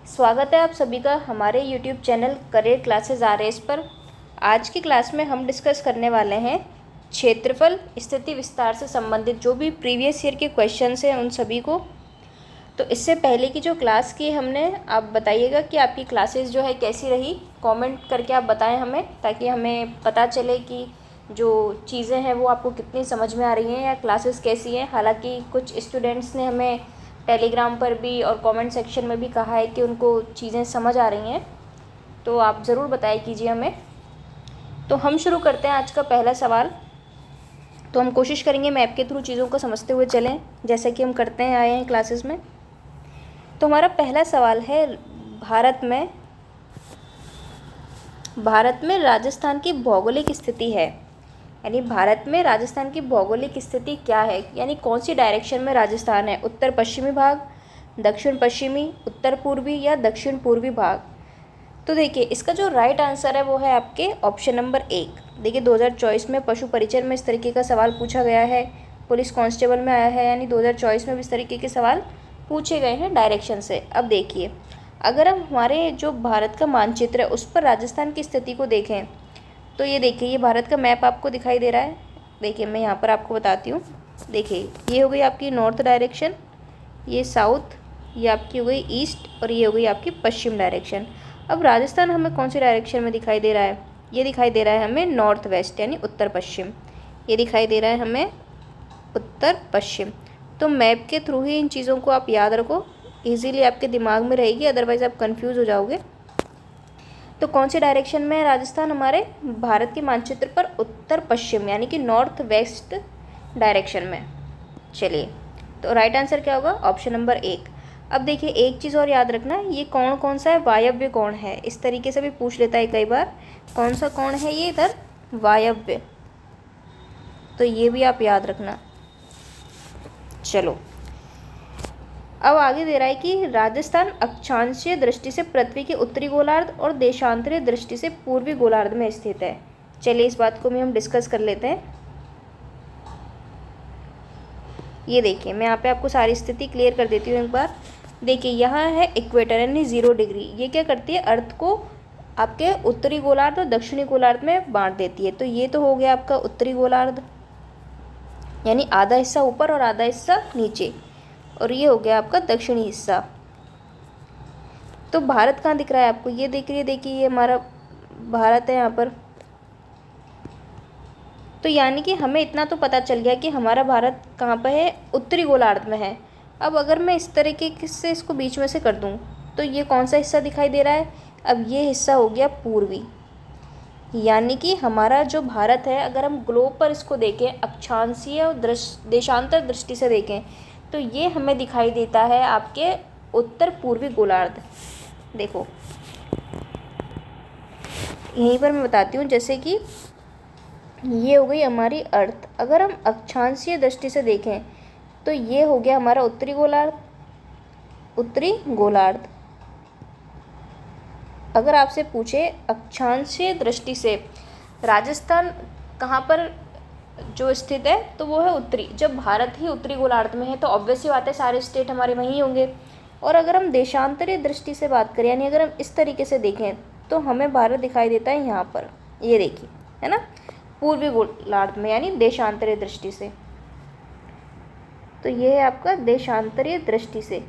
स्वागत है आप सभी का हमारे YouTube channel career classes RS पर। आज की क्लास में हम डिस्कस करने वाले हैं क्षेत्रफल स्थिति विस्तार से संबंधित जो भी प्रीवियस ईयर के क्वेश्चंस हैं उन सभी को। तो इससे पहले की जो क्लास की हमने, आप बताइएगा कि आपकी क्लासेस जो है कैसी रही। कमेंट करके आप बताएं हमें, ताकि हमें पता चले कि जो चीज़ें हैं वो आपको कितनी समझ में आ रही हैं या क्लासेस कैसी हैं। हालांकि कुछ स्टूडेंट्स ने हमें टेलीग्राम पर भी और कमेंट सेक्शन में भी कहा है कि उनको चीज़ें समझ आ रही हैं, तो आप ज़रूर बताया कीजिए हमें। तो हम शुरू करते हैं आज का पहला सवाल। तो हम कोशिश करेंगे मैप के थ्रू चीज़ों को समझते हुए चलें, जैसा कि हम करते हैं आए हैं क्लासेस में। तो हमारा पहला सवाल है, भारत में राजस्थान की भौगोलिक स्थिति है, यानी भारत में राजस्थान की भौगोलिक स्थिति क्या है, यानी कौन सी डायरेक्शन में राजस्थान है। उत्तर पश्चिमी भाग, दक्षिण पश्चिमी, उत्तर पूर्वी या दक्षिण पूर्वी भाग। तो देखिए इसका जो राइट आंसर है वो है आपके ऑप्शन नंबर 1। देखिए 2024 में पशु परिचर में इस तरीके का सवाल पूछा गया है, पुलिस कांस्टेबल में आया है, यानी 2024 में भी इस तरीके के सवाल पूछे गए हैं डायरेक्शन से। अब देखिए, अगर हम हमारे जो भारत का मानचित्र है उस पर राजस्थान की स्थिति को देखें, तो ये देखिए, ये भारत का मैप आपको दिखाई दे रहा है। देखिए मैं यहाँ पर आपको बताती हूँ। देखिए ये हो गई आपकी नॉर्थ डायरेक्शन, ये साउथ, ये आपकी हो गई ईस्ट, और ये हो गई आपकी पश्चिम डायरेक्शन। अब राजस्थान हमें कौन सी डायरेक्शन में दिखाई दे रहा है? ये दिखाई दे रहा है हमें नॉर्थ वेस्ट, यानी उत्तर पश्चिम। ये दिखाई दे रहा है हमें उत्तर पश्चिम। तो मैप के थ्रू ही इन चीज़ों को आप याद रखो, ईजीली आपके दिमाग में रहेगी, अदरवाइज़ आप कन्फ्यूज़ हो जाओगे। तो कौन सी डायरेक्शन में है राजस्थान हमारे भारत के मानचित्र पर? उत्तर पश्चिम, यानी कि नॉर्थ वेस्ट डायरेक्शन में। चलिए, तो राइट आंसर क्या होगा? Option number 1। अब देखिए एक चीज़ और याद रखना, ये कौन कौन सा है, वायव्य कौन है, इस तरीके से भी पूछ लेता है कई बार। कौन सा कौन है ये इधर? वायव्य। तो ये भी आप याद रखना। चलो, अब आगे दे रहा है कि राजस्थान अक्षांशीय दृष्टि से पृथ्वी के उत्तरी गोलार्ध और देशांतरीय दृष्टि से पूर्वी गोलार्ध में स्थित है। चलिए इस बात को भी हम डिस्कस कर लेते हैं। ये देखिए मैं यहाँ पे आपको सारी स्थिति क्लियर कर देती हूँ एक बार। देखिए यहाँ है इक्वेटर, यानी 0 डिग्री। ये क्या करती है? अर्थ को आपके उत्तरी गोलार्ध और दक्षिणी गोलार्ध में बांट देती है। तो ये तो हो गया आपका उत्तरी गोलार्ध, यानी आधा हिस्सा ऊपर और आधा हिस्सा नीचे, और ये हो गया आपका दक्षिणी हिस्सा। तो भारत कहाँ दिख रहा है आपको? ये देखिए ये हमारा भारत है यहाँ पर। तो यानी कि हमें इतना तो पता चल गया कि हमारा भारत कहाँ पर है? उत्तरी गोलार्ध में है। अब अगर मैं इस तरीके से इसको बीच में से कर दूँ, तो ये कौन सा हिस्सा दिखाई दे रहा है? अब ये हिस्सा हो गया पूर्वी। यानी कि हमारा जो भारत है, अगर हम ग्लोब पर इसको देखें, अक्षांशीय और देशांतर दृष्टि से देखें, तो ये हमें दिखाई देता है आपके उत्तर पूर्वी गोलार्ध। देखो यहीं पर मैं बताती हूँ, जैसे कि ये हो गई हमारी अर्थ। अगर हम अक्षांशीय दृष्टि से देखें तो ये हो गया हमारा उत्तरी गोलार्ध। अगर आपसे पूछे अक्षांशीय दृष्टि से राजस्थान कहाँ पर जो स्थित है, तो वो है उत्तरी। जब भारत ही उत्तरी गोलार्ध में है तो ऑब्वियस सी बात है सारे स्टेट हमारे वहीं होंगे। और अगर हम देशांतरीय दृष्टि से बात करें, यानी अगर हम इस तरीके से देखें, तो हमें भारत दिखाई देता है यहाँ पर। ये देखिए, है ना, पूर्वी गोलार्ध में, यानी देशांतरीय दृष्टि से। तो ये है आपका देशांतरीय दृष्टि से।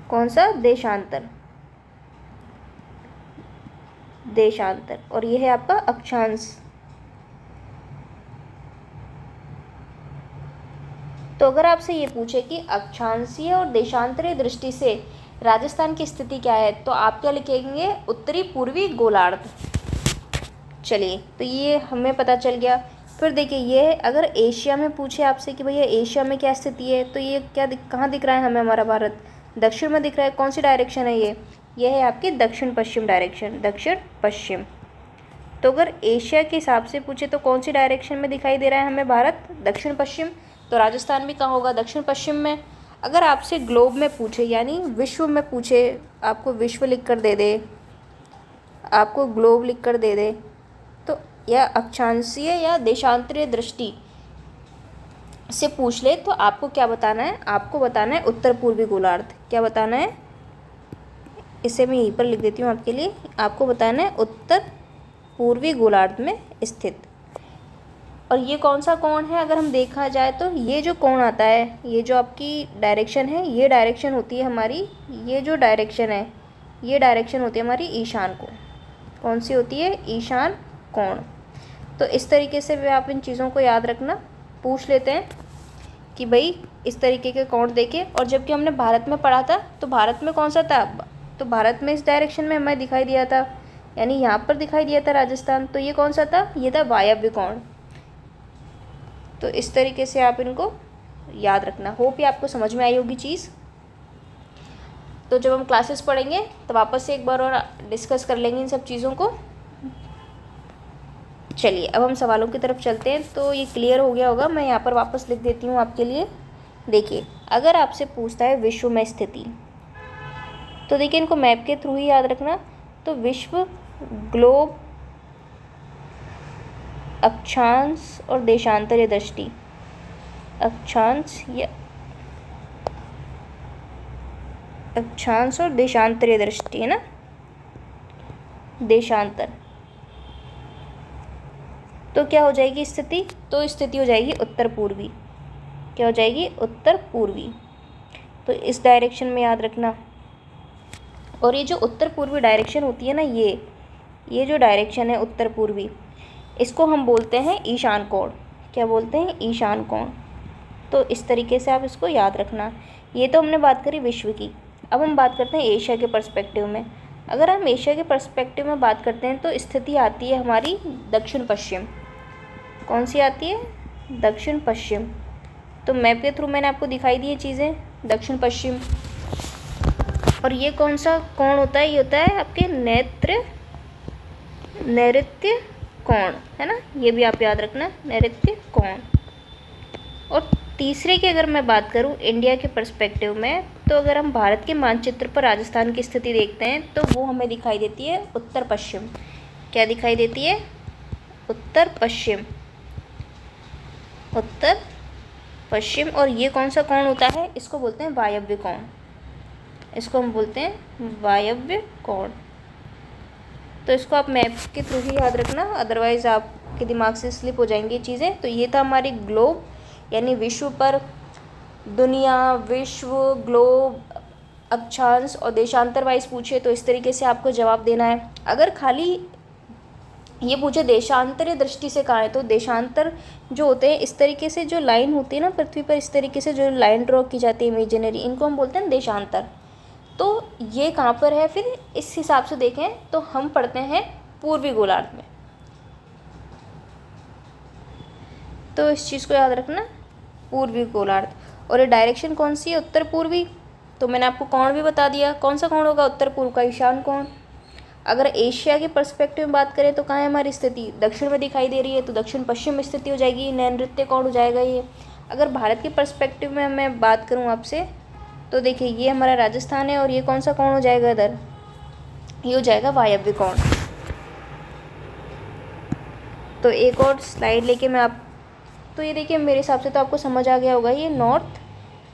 कौन सा? देशांतर। और ये है आपका अक्षांश। तो अगर आपसे ये पूछे कि अक्षांशीय और देशांतरीय दृष्टि से राजस्थान की स्थिति क्या है, तो आप क्या लिखेंगे? उत्तरी पूर्वी गोलार्ध। चलिए, तो ये हमें पता चल गया। फिर देखिए, ये अगर एशिया में पूछे आपसे कि भैया एशिया में क्या स्थिति है, तो ये क्या कहाँ दिख रहा है हमें? हमारा भारत दक्षिण में दिख रहा है। कौन सी डायरेक्शन है ये है आपकी दक्षिण पश्चिम डायरेक्शन, दक्षिण पश्चिम। तो अगर एशिया के हिसाब से पूछे तो कौन सी डायरेक्शन में दिखाई दे रहा है हमें भारत? दक्षिण पश्चिम। तो राजस्थान भी कहाँ होगा? दक्षिण पश्चिम में। अगर आपसे ग्लोब में पूछे, यानी विश्व में पूछे, आपको विश्व लिख कर दे दे, आपको ग्लोब लिख कर दे दे, तो या अक्षांशीय या देशांतरीय दृष्टि से पूछ ले तो आपको क्या बताना है, आपको बताना है उत्तर पूर्वी गोलार्ध। क्या बताना है, इसे मैं यहीं पर लिख देती हूँ आपके लिए। आपको बताना है उत्तर पूर्वी गोलार्ध में स्थित। और ये कौन सा कोण है, अगर हम देखा जाए तो ये जो कोण आता है, ये जो आपकी डायरेक्शन है, ये डायरेक्शन होती है हमारी, ये जो डायरेक्शन है, ये डायरेक्शन होती है हमारी ईशान कोण। कौन सी होती है, ईशान कोण। तो इस तरीके से भी आप इन चीज़ों को याद रखना। पूछ लेते हैं कि भाई इस तरीके के कोण देखे, और जबकि हमने भारत में पढ़ा था तो भारत में कौन सा था, तो भारत में इस डायरेक्शन में हमें दिखाई दिया था, यानी यहाँ पर दिखाई दिया था राजस्थान। तो ये कौन सा था, ये था वायव्य कोण। तो इस तरीके से आप इनको याद रखना। होप ये आपको समझ में आई होगी चीज़। तो जब हम क्लासेस पढ़ेंगे तो वापस से एक बार और डिस्कस कर लेंगे इन सब चीज़ों को। चलिए अब हम सवालों की तरफ चलते हैं। तो ये क्लियर हो गया होगा, मैं यहाँ पर वापस लिख देती हूँ आपके लिए। देखिए अगर आपसे पूछता है विश्व में स्थिति, तो देखिए इनको मैप के थ्रू ही याद रखना। तो विश्व, ग्लोब, अक्षांश और देशांतरीय दृष्टि, अक्षांश या अक्षांश और देशांतरीय दृष्टि है ना, देशांतर। तो क्या हो जाएगी स्थिति, तो स्थिति हो जाएगी उत्तर पूर्वी। क्या हो जाएगी, उत्तर पूर्वी। तो इस डायरेक्शन में याद रखना। और ये जो उत्तर पूर्वी डायरेक्शन होती है ना, ये जो डायरेक्शन है उत्तर पूर्वी, इसको हम बोलते हैं ईशान कोण। क्या बोलते हैं, ईशान कोण। तो इस तरीके से आप इसको याद रखना। ये तो हमने बात करी विश्व की। अब हम बात करते हैं एशिया के पर्सपेक्टिव में। अगर हम एशिया के पर्सपेक्टिव में बात करते हैं तो स्थिति आती है हमारी दक्षिण पश्चिम। कौन सी आती है, दक्षिण पश्चिम। तो मैप के थ्रू मैंने आपको दिखाई दी ये चीज़ें, दक्षिण पश्चिम। और ये कौन सा कोण होता है, ये होता है आपके नैऋत्य कोण, है ना। ये भी आप याद रखना, नैऋत्य कोण। और तीसरे की अगर मैं बात करूं इंडिया के पर्सपेक्टिव में, तो अगर हम भारत के मानचित्र पर राजस्थान की स्थिति देखते हैं तो वो हमें दिखाई देती है उत्तर पश्चिम। क्या दिखाई देती है, उत्तर पश्चिम, उत्तर पश्चिम। और ये कौन सा कोण होता है, इसको बोलते हैं वायव्य कोण। इसको हम बोलते हैं वायव्य कोण। तो इसको आप मैप के थ्रू ही याद रखना, अदरवाइज़ आपके दिमाग से स्लिप हो जाएंगी ये चीज़ें। तो ये था हमारी ग्लोब, यानी विश्व पर, दुनिया, विश्व, ग्लोब, अक्षांश और देशांतर वाइज पूछे तो इस तरीके से आपको जवाब देना है। अगर खाली ये पूछे देशांतरीय दृष्टि से कहाँ है, तो देशांतर जो होते हैं इस तरीके से, जो लाइन होती है ना पृथ्वी पर, इस तरीके से जो लाइन ड्रॉ की जाती है इमेजिनरी, इनको हम बोलते हैं देशांतर। तो ये कहाँ पर है, फिर इस हिसाब से देखें तो हम पढ़ते हैं पूर्वी गोलार्ध में। तो इस चीज़ को याद रखना, पूर्वी गोलार्ध। और ये डायरेक्शन कौन सी है, उत्तर पूर्वी। तो मैंने आपको कोण भी बता दिया, कौन सा कोण होगा, उत्तर पूर्व का ईशान कोण। अगर एशिया के पर्सपेक्टिव में बात करें तो कहाँ है हमारी स्थिति, दक्षिण में दिखाई दे रही है, तो दक्षिण पश्चिम में स्थिति हो जाएगी, नैऋत्य कोण हो जाएगा ये। अगर भारत के पर्सपेक्टिव में मैं बात करूँ आपसे, तो देखिए ये हमारा राजस्थान है, और ये कौन सा कोण हो जाएगा इधर, ये हो जाएगा वायव्य कोण। तो एक और स्लाइड लेके मैं आप, तो ये देखिए मेरे हिसाब से तो आपको समझ आ गया होगा, ये नॉर्थ,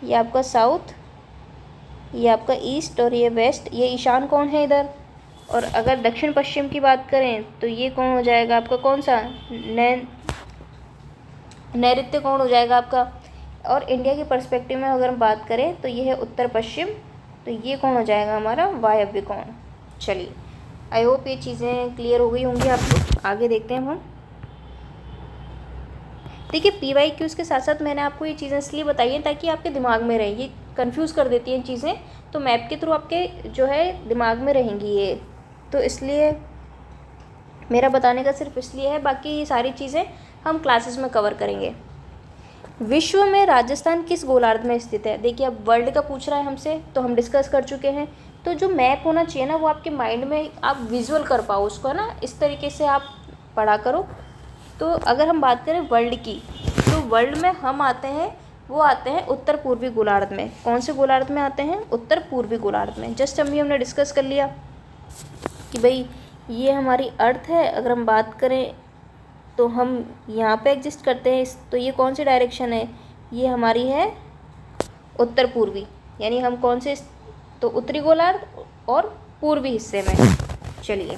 ये आपका साउथ, ये आपका ईस्ट और ये वेस्ट, ये ईशान कोण है इधर। और अगर दक्षिण पश्चिम की बात करें तो ये कौन हो जाएगा आपका, कौन सा, नैऋत्य कोण हो जाएगा आपका। और इंडिया के पर्सपेक्टिव में अगर हम बात करें तो ये है उत्तर पश्चिम, तो ये कौन हो जाएगा हमारा, वायव्य कोण। चलिए आई होप ये चीज़ें क्लियर हो गई होंगी आपको। आगे देखते हैं हम। देखिए PYQs के साथ साथ मैंने आपको ये चीज़ें इसलिए बताई हैं ताकि आपके दिमाग में रहे, ये कंफ्यूज कर देती हैं चीज़ें, तो मैप के थ्रू आपके जो है दिमाग में रहेंगी ये, तो इसलिए मेरा बताने का सिर्फ इसलिए है, बाकी ये सारी चीज़ें हम क्लासेस में कवर करेंगे। विश्व में राजस्थान किस गोलार्ध में स्थित है, देखिए अब वर्ल्ड का पूछ रहा है हमसे, तो हम डिस्कस कर चुके हैं। तो जो मैप होना चाहिए ना वो आपके माइंड में आप विजुअल कर पाओ उसको, है ना, इस तरीके से आप पढ़ा करो। तो अगर हम बात करें वर्ल्ड की, तो वर्ल्ड में हम आते हैं, वो आते हैं उत्तर पूर्वी गोलार्ध में। कौन से गोलार्ध में आते हैं, उत्तर पूर्वी गोलार्ध में। जस्ट अभी हमने डिस्कस कर लिया कि भाई ये हमारी अर्थ है, अगर हम बात करें तो हम यहाँ पे एग्जिस्ट करते हैं, तो ये कौन सी डायरेक्शन है, ये हमारी है उत्तर पूर्वी, यानी हम कौन से, तो उत्तरी गोलार्ध और पूर्वी हिस्से में। चलिए,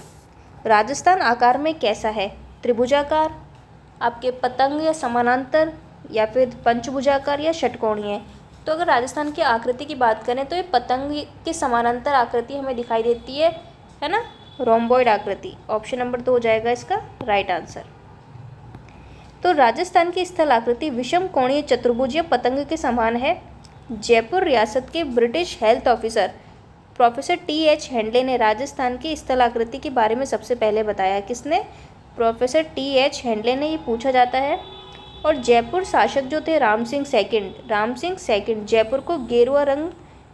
राजस्थान आकार में कैसा है? त्रिभुजाकार, आपके पतंग या समानांतर, या फिर पंचभुजाकार या षटकोणीय। तो अगर राजस्थान की आकृति की बात करें तो ये पतंग की समानांतर आकृति हमें दिखाई देती है ना, रोम्बॉइड आकृति। ऑप्शन नंबर 2 हो जाएगा इसका राइट आंसर। तो राजस्थान की स्थल आकृति विषम कोणीय चतुर्भुज या पतंग के समान है। जयपुर रियासत के British health officer professor T.H. हेंडले ने राजस्थान की स्थल आकृति के बारे में सबसे पहले बताया। किसने? Professor T.H. हेंडले ने ये पूछा जाता है। और जयपुर शासक जो थे राम सिंह सेकंड जयपुर को गेरुआ रंग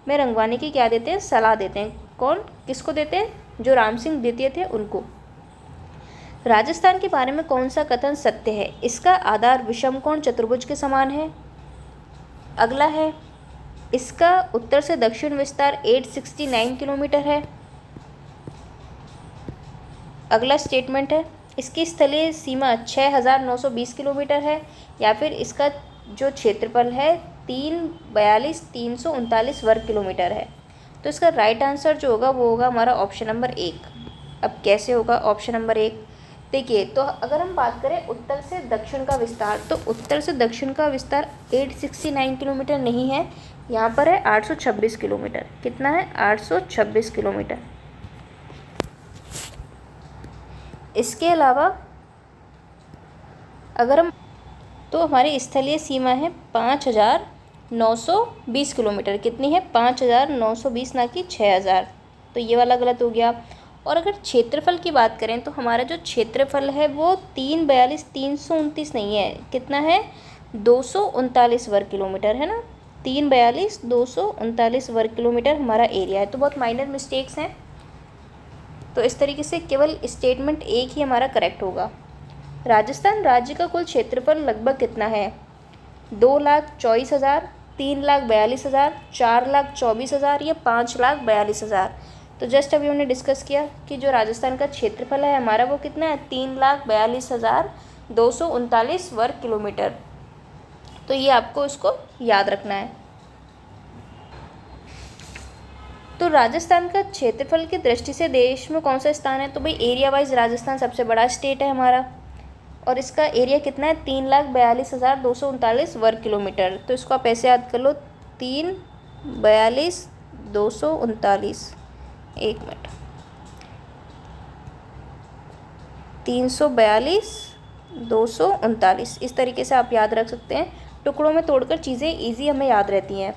में रंगवाने की क्या देते हैं? सलाह देते हैं। कौन, किसको देते हैं? जो राम सिंह द्वितीय थे उनको। राजस्थान के बारे में कौन सा कथन सत्य है? इसका आधार विषमकोण चतुर्भुज के समान है। अगला है, इसका उत्तर से दक्षिण विस्तार 869 किलोमीटर है। अगला स्टेटमेंट है, इसकी स्थलीय सीमा 6920 किलोमीटर है। या फिर इसका जो क्षेत्रफल है 339 वर्ग किलोमीटर है। तो इसका राइट आंसर जो होगा वो होगा हमारा ऑप्शन नंबर 1। अब कैसे होगा ऑप्शन नंबर 1? देखिए, तो अगर हम बात करें उत्तर से दक्षिण का विस्तार, तो उत्तर से दक्षिण का विस्तार 869 किलोमीटर नहीं है, यहाँ पर है 826 किलोमीटर। कितना है? 826 किलोमीटर। इसके अलावा अगर हम, तो हमारी स्थलीय सीमा है 5920 किलोमीटर। कितनी है? 5920, ना कि 6000। तो ये वाला गलत हो गया। और अगर क्षेत्रफल की बात करें तो हमारा जो क्षेत्रफल है वो 342 नहीं है। कितना है? 239 वर्ग किलोमीटर है ना। 239 वर्ग किलोमीटर हमारा एरिया है। तो बहुत माइनर मिस्टेक्स हैं, तो इस तरीके से केवल स्टेटमेंट 1 ही हमारा करेक्ट होगा। राजस्थान राज्य का कुल क्षेत्रफल लगभग कितना है? 2,24,000, 3,42,000, 4,24,000 या 5,42,000। तो जस्ट अभी हमने डिस्कस किया कि जो राजस्थान का क्षेत्रफल है हमारा वो कितना है? 3,42,239 वर्ग किलोमीटर। तो ये आपको इसको याद रखना है। तो राजस्थान का क्षेत्रफल की दृष्टि से देश में कौन सा स्थान है? तो भाई एरिया वाइज राजस्थान सबसे बड़ा स्टेट है हमारा, और इसका एरिया कितना है? 3,42,239 वर्ग किलोमीटर। तो इसको आप ऐसे याद कर लो, 3,42,239, 1 मिनट, 342,239, इस तरीके से आप याद रख सकते हैं। टुकड़ों में तोड़कर चीज़ें ईजी हमें याद रहती हैं।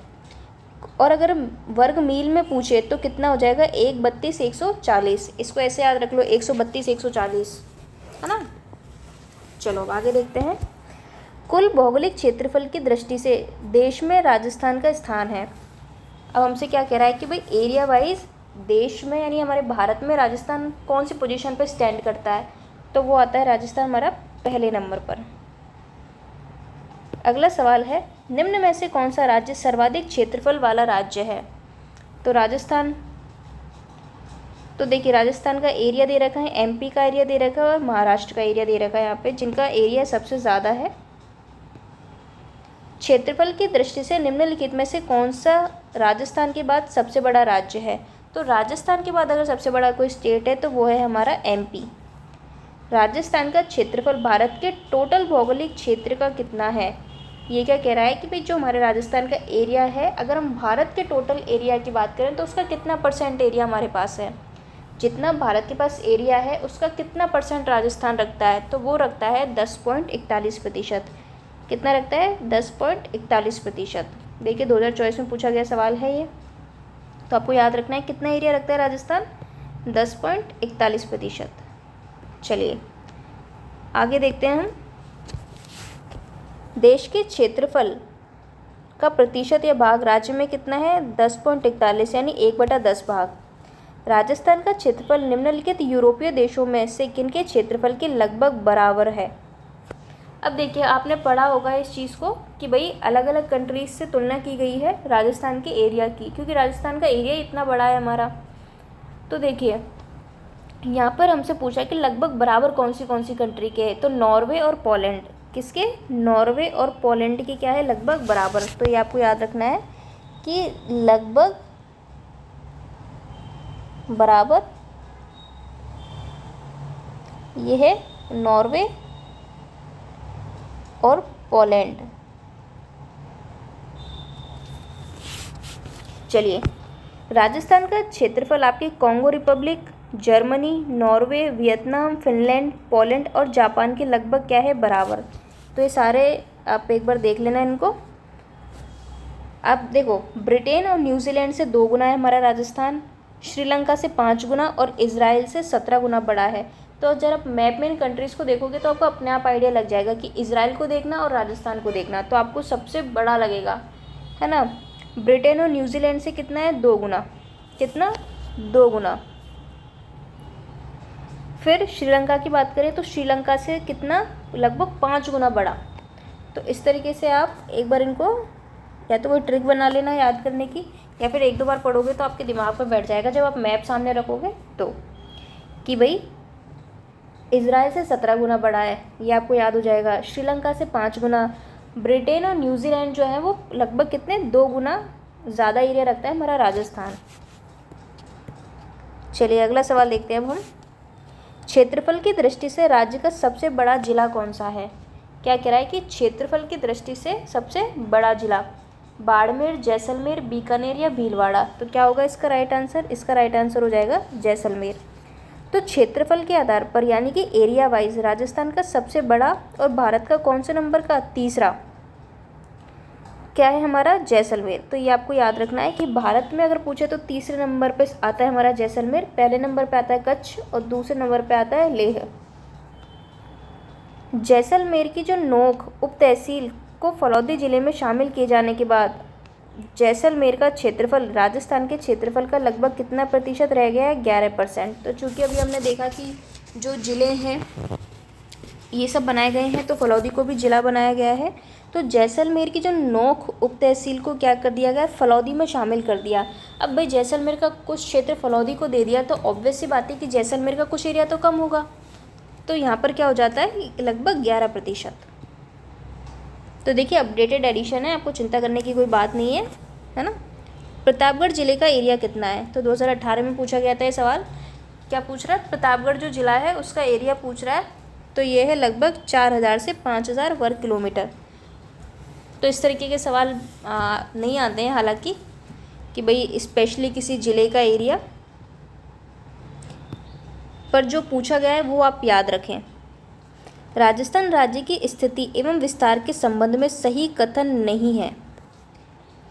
और अगर वर्ग मील में पूछे तो कितना हो जाएगा? 132,140। इसको ऐसे याद रख लो, 132,140, है ना। चलो अब आगे देखते हैं। कुल भौगोलिक क्षेत्रफल की दृष्टि से देश में राजस्थान का स्थान है। अब हमसे क्या कह रहा है कि भाई एरिया वाइज देश में, यानी हमारे भारत में राजस्थान कौन सी पोजीशन पर स्टैंड करता है? तो वो आता है राजस्थान हमारा पहले नंबर पर। अगला सवाल है, निम्न में से कौन सा राज्य सर्वाधिक क्षेत्रफल वाला राज्य है? तो राजस्थान, तो देखिए राजस्थान का एरिया दे रखा है, एमपी का एरिया दे रखा है और महाराष्ट्र का एरिया दे रखा है यहाँ पे, जिनका एरिया सबसे ज़्यादा है। क्षेत्रफल की दृष्टि से निम्नलिखित में से कौन सा राजस्थान के बाद सबसे बड़ा राज्य है? तो राजस्थान के बाद अगर सबसे बड़ा कोई स्टेट है तो वो है हमारा एमपी। राजस्थान का क्षेत्रफल भारत के टोटल भौगोलिक क्षेत्र का कितना है? ये क्या कह रहा है कि भाई जो हमारे राजस्थान का एरिया है, अगर हम भारत के टोटल एरिया की बात करें तो उसका कितना % एरिया हमारे पास है? जितना भारत के पास एरिया है उसका कितना % राजस्थान रखता है? तो वो रखता है 10.41%। कितना रखता है? 10.41%। देखिए 2024 में पूछा गया सवाल है ये, तो आपको याद रखना है कितना एरिया रखता है राजस्थान? 10.41%। चलिए आगे देखते हैं हम। देश के क्षेत्रफल का प्रतिशत या भाग राज्य में कितना है? 10.41, यानी 1/10 भाग। राजस्थान का क्षेत्रफल निम्नलिखित यूरोपीय देशों में से किनके क्षेत्रफल के लगभग बराबर है? अब देखिए आपने पढ़ा होगा इस चीज़ को कि भाई अलग अलग कंट्रीज से तुलना की गई है राजस्थान के एरिया की, क्योंकि राजस्थान का एरिया इतना बड़ा है हमारा। तो देखिए यहाँ पर हमसे पूछा कि लगभग बराबर कौन सी कंट्री के हैं, तो नॉर्वे और पोलैंड किसके? नॉर्वे और पोलैंड के क्या है? लगभग बराबर। तो ये आपको याद रखना है कि लगभग बराबर ये है नॉर्वे और पोलैंड। चलिए, राजस्थान का क्षेत्रफल आपके Congo Republic, Germany, Norway, Vietnam, Finland, Poland और जापान के लगभग क्या है? बराबर। तो ये सारे आप एक बार देख लेना इनको। आप देखो, ब्रिटेन और न्यूजीलैंड से 2 गुना है हमारा राजस्थान, श्रीलंका से 5 गुना और इजराइल से 17 गुना बड़ा है। तो जब आप मैप में इन कंट्रीज़ को देखोगे तो आपको अपने आप आइडिया लग जाएगा कि इजराइल को देखना और राजस्थान को देखना, तो आपको सबसे बड़ा लगेगा, है ना। ब्रिटेन और न्यूजीलैंड से कितना है? 2 गुना। कितना? 2 गुना। फिर श्रीलंका की बात करें तो श्रीलंका से कितना? लगभग 5 गुना बड़ा। तो इस तरीके से आप एक बार इनको या तो कोई ट्रिक बना लेना याद करने की, या फिर 1-2 बार पढ़ोगे तो आपके दिमाग में बैठ जाएगा जब आप मैप सामने रखोगे तो, कि भाई इजराइल से 17 गुना बड़ा है, ये आपको याद हो जाएगा। श्रीलंका से 5 गुना। ब्रिटेन और न्यूजीलैंड जो है वो लगभग कितने? 2 गुना ज़्यादा एरिया रखता है हमारा राजस्थान। चलिए अगला सवाल देखते हैं अब हम। क्षेत्रफल की दृष्टि से राज्य का सबसे बड़ा जिला कौन सा है? क्या कह रहा है कि क्षेत्रफल की दृष्टि से सबसे बड़ा जिला बाड़मेर, जैसलमेर, बीकानेर या भीलवाड़ा। तो क्या होगा इसका राइट आंसर? इसका राइट आंसर हो जाएगा जैसलमेर। तो क्षेत्रफल के आधार पर यानी कि एरिया वाइज राजस्थान का सबसे बड़ा और भारत का कौन से नंबर का? तीसरा क्या है हमारा? जैसलमेर। तो ये आपको याद रखना है कि भारत में अगर पूछे तो तीसरे नंबर पे आता है हमारा जैसलमेर, पहले नंबर पे आता है कच्छ और दूसरे नंबर पे आता है लेह। जैसलमेर की जो नोक उप तहसील को फलौदी जिले में शामिल किए जाने के बाद जैसलमेर का क्षेत्रफल राजस्थान के क्षेत्रफल का लगभग कितना प्रतिशत रह गया है? 11%। तो चूंकि अभी हमने देखा कि जो ज़िले हैं ये सब बनाए गए हैं तो फलौदी को भी ज़िला बनाया गया है, तो जैसलमेर की जो नोक उप तहसील को क्या कर दिया गया? फलौदी में शामिल कर दिया। अब भाई जैसलमेर का कुछ क्षेत्र फलौदी को दे दिया तो ऑब्वियस सी बात है कि जैसलमेर का कुछ एरिया तो कम होगा, तो यहाँ पर क्या हो जाता है? लगभग 11%। तो देखिए अपडेटेड एडिशन है, आपको चिंता करने की कोई बात नहीं है ना। प्रतापगढ़ ज़िले का एरिया कितना है? तो 2018 में पूछा गया था ये सवाल। क्या पूछ रहा है? प्रतापगढ़ जो ज़िला है उसका एरिया पूछ रहा है, तो ये है लगभग 4000 से 5000 वर्ग किलोमीटर। तो इस तरीके के सवाल नहीं आते हैं हालांकि, कि भाई स्पेशली किसी ज़िले का एरिया, पर जो पूछा गया है वो आप याद रखें। राजस्थान राज्य की स्थिति एवं विस्तार के संबंध में सही कथन नहीं है।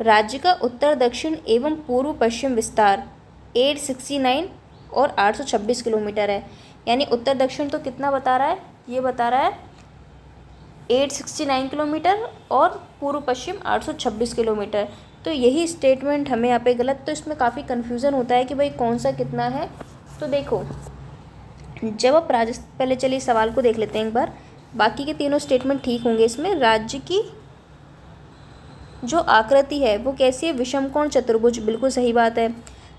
राज्य का उत्तर दक्षिण एवं पूर्व पश्चिम विस्तार 869 और 826 किलोमीटर है। यानी उत्तर दक्षिण तो कितना बता रहा है? ये बता रहा है 869 किलोमीटर और पूर्व पश्चिम 826 किलोमीटर। तो यही स्टेटमेंट हमें यहाँ पे गलत, तो इसमें काफ़ी कन्फ्यूज़न होता है कि भाई कौन सा कितना है। तो देखो जब आप पहले चलिए सवाल को देख लेते हैं एक बार, बाकी के तीनों स्टेटमेंट ठीक होंगे। इसमें राज्य की जो आकृति है वो कैसी है? विषमकोण चतुर्भुज, बिल्कुल सही बात है।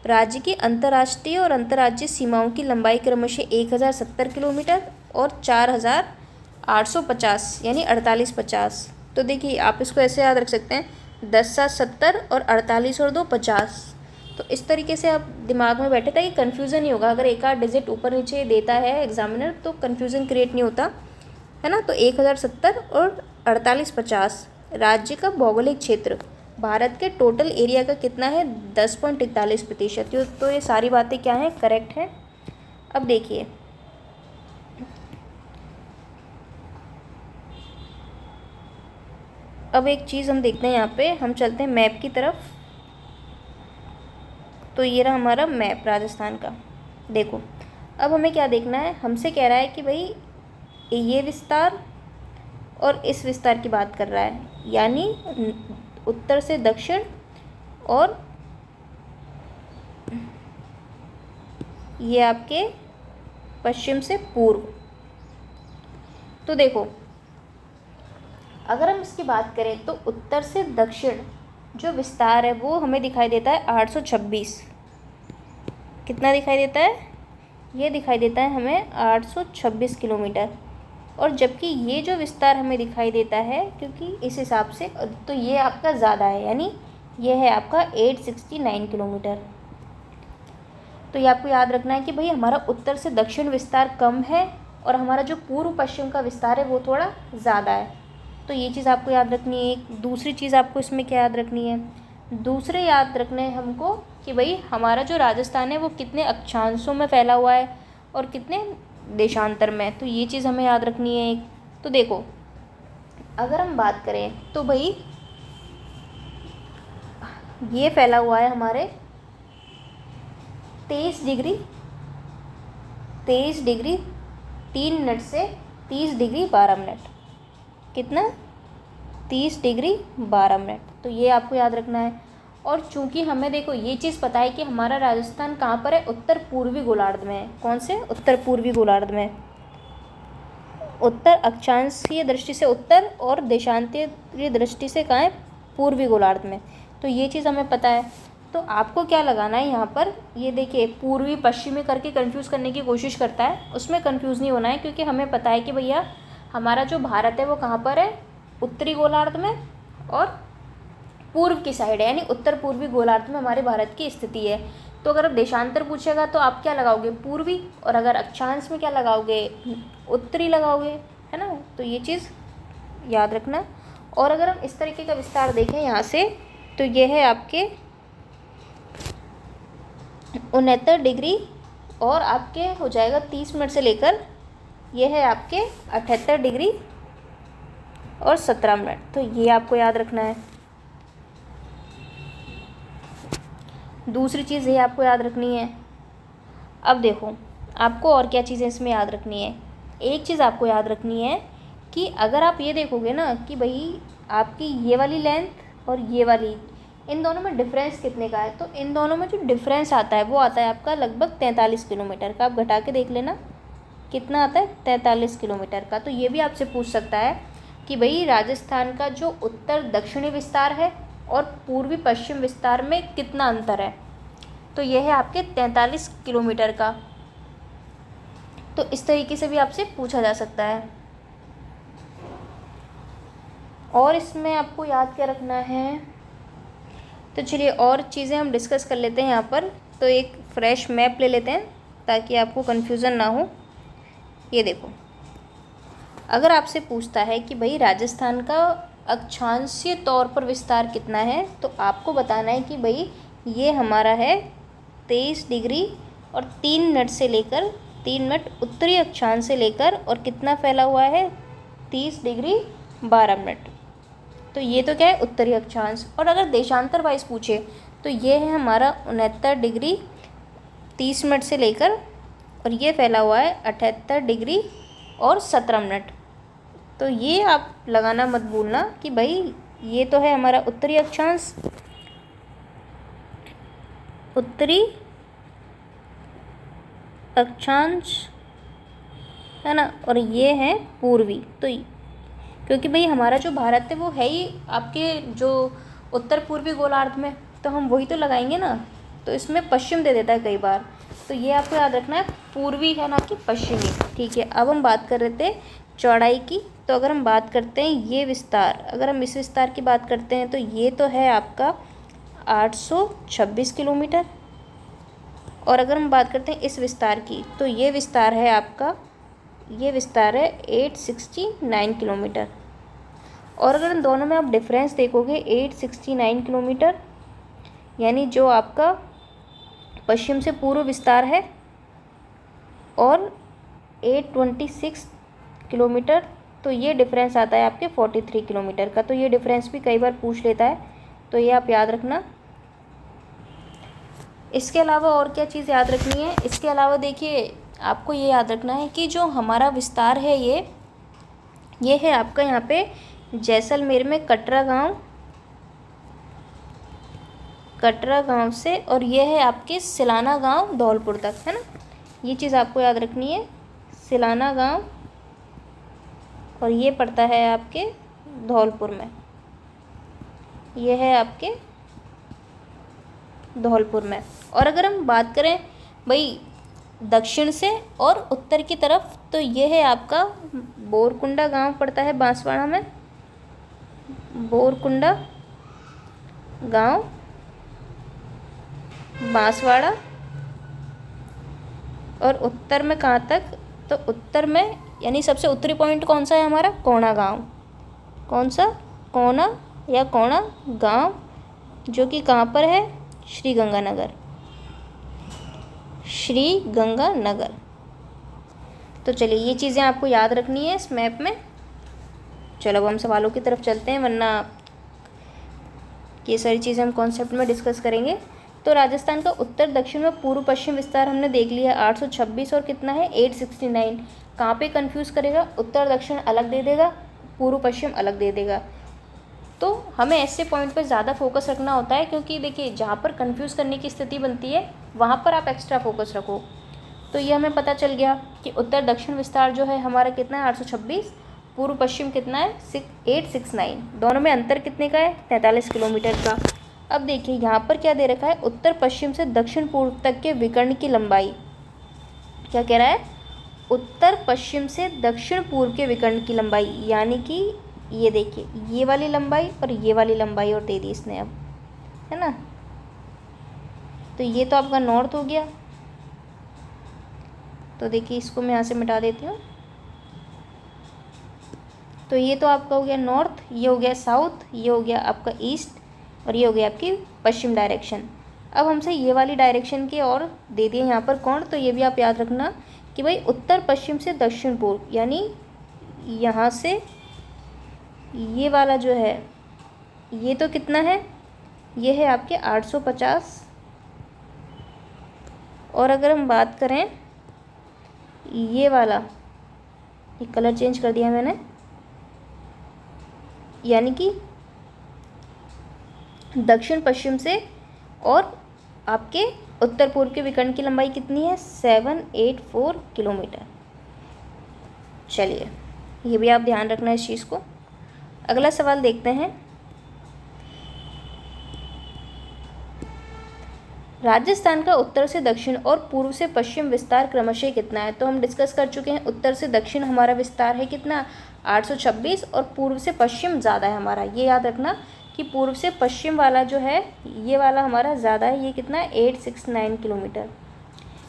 राज्य की अंतर्राष्ट्रीय और अंतर्राज्यीय सीमाओं की लंबाई क्रमशः 1070 किलोमीटर और 4850 यानी 4850। तो देखिए आप इसको ऐसे याद रख सकते हैं 10 7 70 और 48 और 2 50। तो इस तरीके से आप दिमाग में बैठे ताकि कन्फ्यूज़न नहीं होगा। अगर एक आध डिजिट ऊपर नीचे देता है एग्जामिनर तो कन्फ्यूज़न क्रिएट नहीं होता है ना। तो 1070 और 4850। राज्य का भौगोलिक क्षेत्र भारत के टोटल एरिया का कितना है? 10.41%। तो ये सारी बातें क्या हैं? करेक्ट है। अब देखिए अब एक चीज़ हम देखते हैं, यहाँ पे हम चलते हैं मैप की तरफ। तो ये रहा हमारा मैप राजस्थान का। देखो अब हमें क्या देखना है? हमसे कह रहा है कि भाई ये विस्तार और इस विस्तार की बात कर रहा है, यानी उत्तर से दक्षिण और ये आपके पश्चिम से पूर्व। तो देखो अगर हम इसकी बात करें तो उत्तर से दक्षिण जो विस्तार है वो हमें दिखाई देता है 826। कितना दिखाई देता है? ये दिखाई देता है हमें 826 किलोमीटर। और जबकि ये जो विस्तार हमें दिखाई देता है, क्योंकि इस हिसाब से तो ये आपका ज़्यादा है, यानी ये है आपका 869 किलोमीटर। तो ये आपको याद रखना है कि भाई हमारा उत्तर से दक्षिण विस्तार कम है और हमारा जो पूर्व पश्चिम का विस्तार है वो थोड़ा ज़्यादा है। तो ये चीज़ आपको याद रखनी है। एक दूसरी चीज़ आपको इसमें क्या याद रखनी है, दूसरे याद रखने हैं हमको कि भाई हमारा जो राजस्थान है वो कितने अक्षांशों में फैला हुआ है और कितने देशांतर में। तो ये चीज़ हमें याद रखनी है एक। तो देखो, अगर हम बात करें तो भाई ये फैला हुआ है हमारे 23 डिग्री 3 मिनट से 30 डिग्री 12 मिनट। कितना? 30 डिग्री 12 मिनट। तो ये आपको याद रखना है। और चूंकि हमें देखो ये चीज़ पता है कि हमारा राजस्थान कहाँ पर है, उत्तर पूर्वी गोलार्ध में है। कौन से? उत्तर पूर्वी गोलार्ध में। उत्तर अक्षांशीय दृष्टि से उत्तर और देशांतरीय दृष्टि से कहाँ है? पूर्वी गोलार्ध में। तो ये चीज़ हमें पता है। तो आपको क्या लगाना है यहाँ पर, ये देखिए पूर्वी पश्चिमी करके कंफ्यूज करने की कोशिश करता है, उसमें कंफ्यूज नहीं होना है, क्योंकि हमें पता है कि भैया हमारा जो भारत है वो कहाँ पर है, उत्तरी गोलार्ध में और पूर्व की साइड है, यानी उत्तर पूर्वी गोलार्ध में हमारे भारत की स्थिति है। तो अगर देशांतर पूछेगा तो आप क्या लगाओगे? पूर्वी। और अगर अक्षांश में क्या लगाओगे? उत्तरी लगाओगे, है ना। तो ये चीज़ याद रखना। और अगर हम इस तरीके का विस्तार देखें यहाँ से, तो ये है आपके 69 डिग्री और आपके हो जाएगा 30 मिनट से लेकर, ये है आपके 78 डिग्री और 17 मिनट। तो ये आपको याद रखना है। दूसरी चीज़ ये आपको याद रखनी है। अब देखो, आपको और क्या चीज़ें इसमें याद रखनी है। एक चीज़ आपको याद रखनी है कि अगर आप ये देखोगे ना कि भाई आपकी ये वाली लेंथ और ये वाली, इन दोनों में डिफरेंस कितने का है, तो इन दोनों में जो डिफरेंस आता है वो आता है आपका लगभग 43 किलोमीटर का। आप घटा के देख लेना कितना आता है, 43 किलोमीटर का। तो ये भी आपसे पूछ सकता है कि भाई राजस्थान का जो उत्तर दक्षिणी विस्तार है और पूर्वी पश्चिम विस्तार में कितना अंतर है। तो यह है आपके 43 किलोमीटर का। तो इस तरीके से भी आपसे पूछा जा सकता है। और इसमें आपको याद क्या रखना है, तो चलिए और चीज़ें हम डिस्कस कर लेते हैं यहाँ पर। तो एक फ्रेश मैप ले लेते हैं ताकि आपको कन्फ्यूज़न ना हो। ये देखो, अगर आपसे पूछता है कि भाई राजस्थान का अक्षांशीय तौर पर विस्तार कितना है, तो आपको बताना है कि भाई ये हमारा है 23 डिग्री और 3 मिनट से लेकर 3 मिनट उत्तरी अक्षांश से लेकर, और कितना फैला हुआ है, 30 डिग्री 12 मिनट। तो ये तो क्या है, उत्तरी अक्षांश। और अगर देशांतर वाइज पूछे तो ये है हमारा 69 डिग्री 30 मिनट से लेकर, और ये फैला हुआ है 78 डिग्री और 17 मिनट। तो ये आप लगाना मत भूलना कि भाई ये तो है हमारा उत्तरी अक्षांश, उत्तरी अक्षांश, है ना, और ये है पूर्वी। तो क्योंकि भाई हमारा जो भारत है वो है ही आपके जो उत्तर पूर्वी गोलार्ध में, तो हम वही तो लगाएंगे ना। तो इसमें पश्चिम दे देता है कई बार। तो ये आपको याद रखना है, पूर्वी है ना कि पश्चिमी। ठीक है, अब हम बात कर रहे थे चौड़ाई की। तो अगर हम बात करते हैं ये विस्तार, अगर हम इस विस्तार की बात करते हैं तो ये तो है आपका 826 किलोमीटर। और अगर हम बात करते हैं इस विस्तार की, तो ये विस्तार है आपका, ये विस्तार है 869 किलोमीटर। और अगर इन दोनों में आप डिफरेंस देखोगे, 869 किलोमीटर यानी जो आपका पश्चिम से पूर्व विस्तार है, और 826 किलोमीटर, तो ये डिफरेंस आता है आपके 43 किलोमीटर का। तो ये डिफरेंस भी कई बार पूछ लेता है, तो ये आप याद रखना। इसके अलावा और क्या चीज़ याद रखनी है, इसके अलावा देखिए आपको ये याद रखना है कि जो हमारा विस्तार है ये है आपका यहाँ पे जैसलमेर में कटरा गांव से, और ये है आपके सिलाना गांव धौलपुर तक, है ना। ये चीज़ आपको याद रखनी है, सिलाना गांव, और ये पड़ता है आपके धौलपुर में, ये है आपके धौलपुर में। और अगर हम बात करें भाई दक्षिण से और उत्तर की तरफ, तो ये है आपका बोरकुंडा गांव पड़ता है बांसवाड़ा में, बोरकुंडा गांव बांसवाड़ा। और उत्तर में कहाँ तक, तो उत्तर में यानी सबसे उत्तरी पॉइंट कौन सा है हमारा, कोना गांव। कौन सा, कोना या कोना गांव, जो कि कहाँ पर है, श्री गंगानगर, श्री गंगानगर। तो चलिए ये चीज़ें आपको याद रखनी है इस मैप में। चलो अब हम सवालों की तरफ चलते हैं, वरना ये सारी चीज़ें हम कॉन्सेप्ट में डिस्कस करेंगे। तो राजस्थान का उत्तर दक्षिण में पूर्व पश्चिम विस्तार हमने देख लिया, 826 और कितना है 869। कहाँ पे कंफ्यूज करेगा, उत्तर दक्षिण अलग दे देगा, पूर्व पश्चिम अलग दे देगा। तो हमें ऐसे पॉइंट पर ज़्यादा फोकस रखना होता है, क्योंकि देखिए जहाँ पर कंफ्यूज करने की स्थिति बनती है वहाँ पर आप एक्स्ट्रा फोकस रखो। तो ये हमें पता चल गया कि उत्तर दक्षिण विस्तार जो है हमारा कितना है 826, पूर्व पश्चिम कितना है 869, दोनों में अंतर कितने का है 43 किलोमीटर का। अब देखिए यहाँ पर क्या दे रखा है, उत्तर पश्चिम से दक्षिण पूर्व तक के विकर्ण की लंबाई। क्या कह रहा है, उत्तर पश्चिम से दक्षिण पूर्व के विकर्ण की लंबाई, यानी कि ये देखिए ये वाली लंबाई और ये वाली लंबाई और दे दी इसने अब, है ना। तो ये तो आपका नॉर्थ हो गया। तो देखिए इसको मैं यहाँ से मिटा देती हूँ। तो ये तो आपका हो गया नॉर्थ, ये हो गया साउथ, ये हो गया आपका ईस्ट, और ये हो गया आपकी पश्चिम डायरेक्शन। अब हमसे ये वाली डायरेक्शन की और दे दिए यहाँ पर कोण। तो ये भी आप याद रखना कि भाई उत्तर पश्चिम से दक्षिण पूर्व, यानी यहाँ से ये वाला जो है ये तो कितना है, ये है आपके 850। और अगर हम बात करें ये वाला, ये कलर चेंज कर दिया मैंने, यानी कि दक्षिण पश्चिम से और आपके उत्तर पूर्व के विकर्ण की लंबाई कितनी है 784 किलोमीटर। चलिए ये भी आप ध्यान रखना इस चीज़ को। अगला सवाल देखते हैं, राजस्थान का उत्तर से दक्षिण और पूर्व से पश्चिम विस्तार क्रमशः कितना है। तो हम डिस्कस कर चुके हैं, उत्तर से दक्षिण हमारा विस्तार है कितना 826, और पूर्व से पश्चिम ज़्यादा है हमारा। ये याद रखना कि पूर्व से पश्चिम वाला जो है ये वाला हमारा ज़्यादा है, ये कितना है 869 किलोमीटर।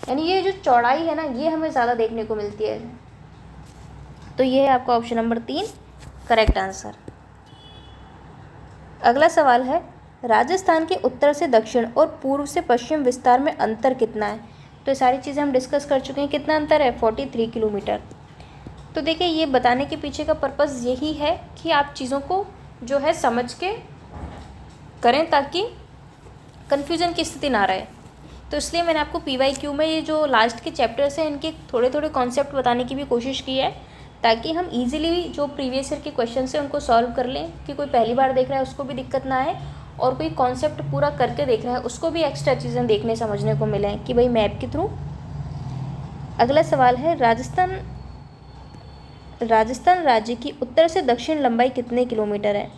यानी ये जो चौड़ाई है ना ये हमें ज़्यादा देखने को मिलती है। तो ये है आपका ऑप्शन नंबर 3 करेक्ट आंसर। अगला सवाल है, राजस्थान के उत्तर से दक्षिण और पूर्व से पश्चिम विस्तार में अंतर कितना है। तो ये सारी चीज़ें हम डिस्कस कर चुके हैं। कितना अंतर है 43 किलोमीटर। तो देखिए ये बताने के पीछे का पर्पज़ यही है कि आप चीज़ों को जो है समझ के करें ताकि कन्फ्यूज़न की स्थिति ना रहे। तो इसलिए मैंने आपको PYQ में ये जो लास्ट के चैप्टर्स हैं इनके थोड़े थोड़े कॉन्सेप्ट बताने की भी कोशिश की है, ताकि हम इजीली जो प्रीवियस ईयर के क्वेश्चन हैं उनको सॉल्व कर लें, कि कोई पहली बार देख रहा है उसको भी दिक्कत ना आए, और कोई कॉन्सेप्ट पूरा करके देख रहा है उसको भी एक्स्ट्रा चीज़ें देखने समझने को मिलें कि भाई मैप के थ्रू। अगला सवाल है, राजस्थान राज्य की उत्तर से दक्षिण लंबाई कितने किलोमीटर है।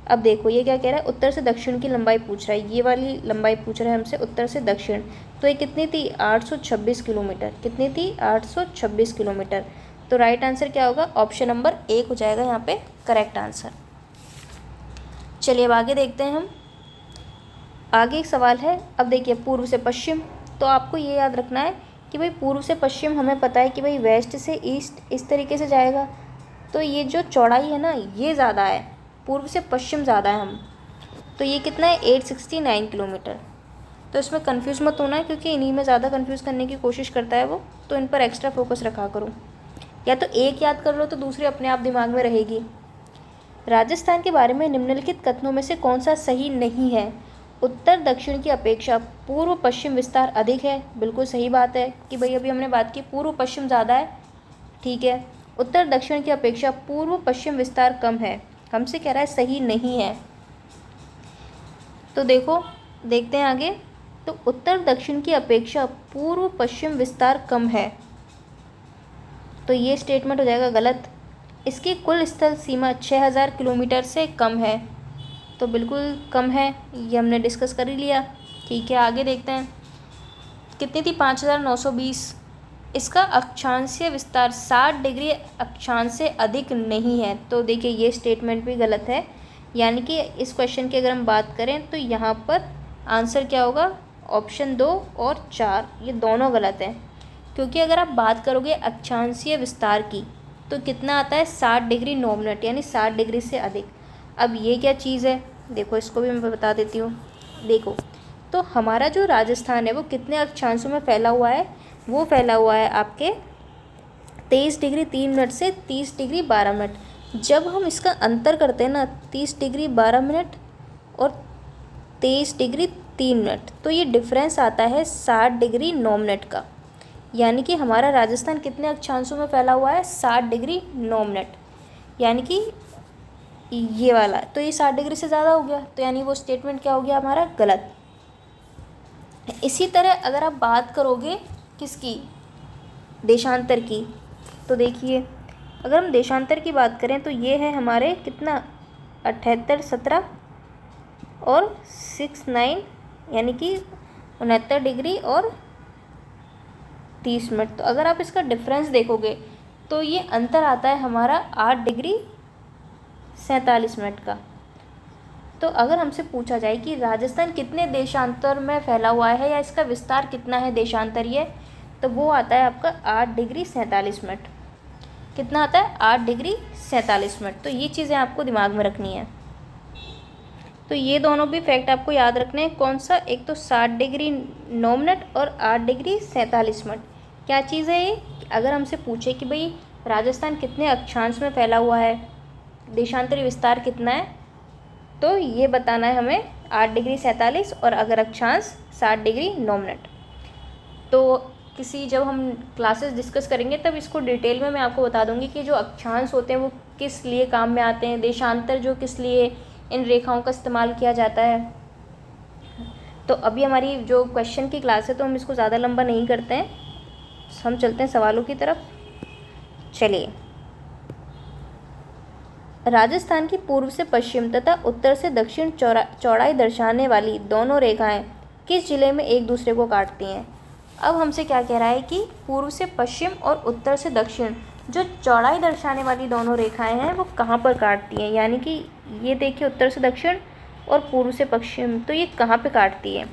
अब देखो ये क्या कह रहा है, उत्तर से दक्षिण की लंबाई पूछ रहा है, ये वाली लंबाई पूछ रहा है हमसे उत्तर से दक्षिण। तो ये कितनी थी 826 किलोमीटर। कितनी थी 826 किलोमीटर। तो राइट आंसर क्या होगा, ऑप्शन नंबर 1 हो जाएगा यहाँ पे करेक्ट आंसर। चलिए अब आगे देखते हैं हम। आगे एक सवाल है, अब देखिए पूर्व से पश्चिम। तो आपको ये याद रखना है कि भाई पूर्व से पश्चिम हमें पता है कि भाई वेस्ट से ईस्ट इस तरीके से जाएगा। तो ये जो चौड़ाई है ना ये ज़्यादा है, पूर्व से पश्चिम ज़्यादा है हम। तो ये कितना है 869 किलोमीटर। तो इसमें कंफ्यूज मत होना है, क्योंकि इन्हीं में ज़्यादा कंफ्यूज करने की कोशिश करता है वो, तो इन पर एक्स्ट्रा फोकस रखा करो। या तो एक याद कर लो तो दूसरी अपने आप दिमाग में रहेगी। राजस्थान के बारे में निम्नलिखित कथनों में से कौन सा सही नहीं है। उत्तर दक्षिण की अपेक्षा पूर्व पश्चिम विस्तार अधिक है। बिल्कुल सही बात है कि भाई अभी हमने बात की पूर्व पश्चिम ज़्यादा है, ठीक है। उत्तर दक्षिण की अपेक्षा पूर्व पश्चिम विस्तार कम है, हमसे कह रहा है सही नहीं है। तो देखो देखते हैं आगे। तो उत्तर दक्षिण की अपेक्षा पूर्व पश्चिम विस्तार कम है, तो ये स्टेटमेंट हो जाएगा गलत। इसकी कुल स्थल सीमा 6000 किलोमीटर से कम है, तो बिल्कुल कम है, ये हमने डिस्कस कर ही लिया, ठीक है। आगे देखते हैं, कितनी थी 5920, इसका अक्षांशीय विस्तार 60 डिग्री अक्षांश से अधिक नहीं है। तो देखिए ये स्टेटमेंट भी गलत है, यानी कि इस क्वेश्चन की अगर हम बात करें तो यहाँ पर आंसर क्या होगा, ऑप्शन 2 और 4 ये दोनों गलत हैं। क्योंकि अगर आप बात करोगे अक्षांशीय विस्तार की तो कितना आता है 60 डिग्री 9 मिनट, यानी 60 डिग्री से अधिक। अब ये क्या चीज़ है, देखो इसको भी मैं बता देती हूँ। देखो तो हमारा जो राजस्थान है वो कितने अक्षांशों में फैला हुआ है, वो फैला हुआ है आपके 23 डिग्री 3 मिनट से 30 डिग्री 12 मिनट। जब हम इसका अंतर करते हैं ना 30 डिग्री 12 मिनट और 23 डिग्री 3 मिनट, तो ये डिफरेंस आता है 60 डिग्री 9 मिनट का। यानी कि हमारा राजस्थान कितने अक्षांशों में फैला हुआ है, 60 डिग्री 9 मिनट, यानी कि ये वाला। तो ये 60 डिग्री से ज़्यादा हो गया, तो यानी वो स्टेटमेंट क्या हो गया हमारा, गलत। इसी तरह अगर आप बात करोगे किसकी, देशांतर की, तो देखिए अगर हम देशांतर की बात करें तो ये है हमारे कितना 78 17 और 69, यानी कि 69 डिग्री और 30 मिनट। तो अगर आप इसका डिफरेंस देखोगे तो ये अंतर आता है हमारा 8 डिग्री 47 मिनट का। तो अगर हमसे पूछा जाए कि राजस्थान कितने देशांतर में फैला हुआ है या इसका विस्तार कितना है देशांतरीय, तो वो आता है आपका 8 डिग्री 47 मिनट। कितना आता है, 8 डिग्री 47 मिनट। तो ये चीज़ें आपको दिमाग में रखनी है। तो ये दोनों भी फैक्ट आपको याद रखने हैं। कौन सा, एक तो 60 डिग्री 9 मिनट और 8 डिग्री 47 मिनट। क्या चीज़ है ये, अगर हमसे पूछे कि भाई राजस्थान कितने अक्षांश में फैला हुआ है, देशांतरी विस्तार कितना है, तो ये बताना है हमें 8 डिग्री 47 और अगर अक्षांश 60 डिग्री 9 मिनट। तो जब हम क्लासेस डिस्कस करेंगे तब इसको डिटेल में मैं आपको बता दूंगी कि जो अक्षांश होते हैं वो किस लिए काम में आते हैं, देशांतर जो किस लिए इन रेखाओं का इस्तेमाल किया जाता है। तो अभी हमारी जो क्वेश्चन की क्लास है तो हम इसको ज़्यादा लंबा नहीं करते हैं, हम चलते हैं सवालों की तरफ। चलिए, राजस्थान की पूर्व से पश्चिम तथा उत्तर से दक्षिण चौड़ाई दर्शाने वाली दोनों रेखाएं किस जिले में एक दूसरे को काटती हैं। अब हमसे क्या कह रहा है कि पूर्व से पश्चिम और उत्तर से दक्षिण जो चौड़ाई दर्शाने वाली दोनों रेखाएं हैं वो कहाँ पर काटती हैं। यानी कि ये देखिए उत्तर से दक्षिण और पूर्व से पश्चिम, तो ये कहाँ पे काटती है,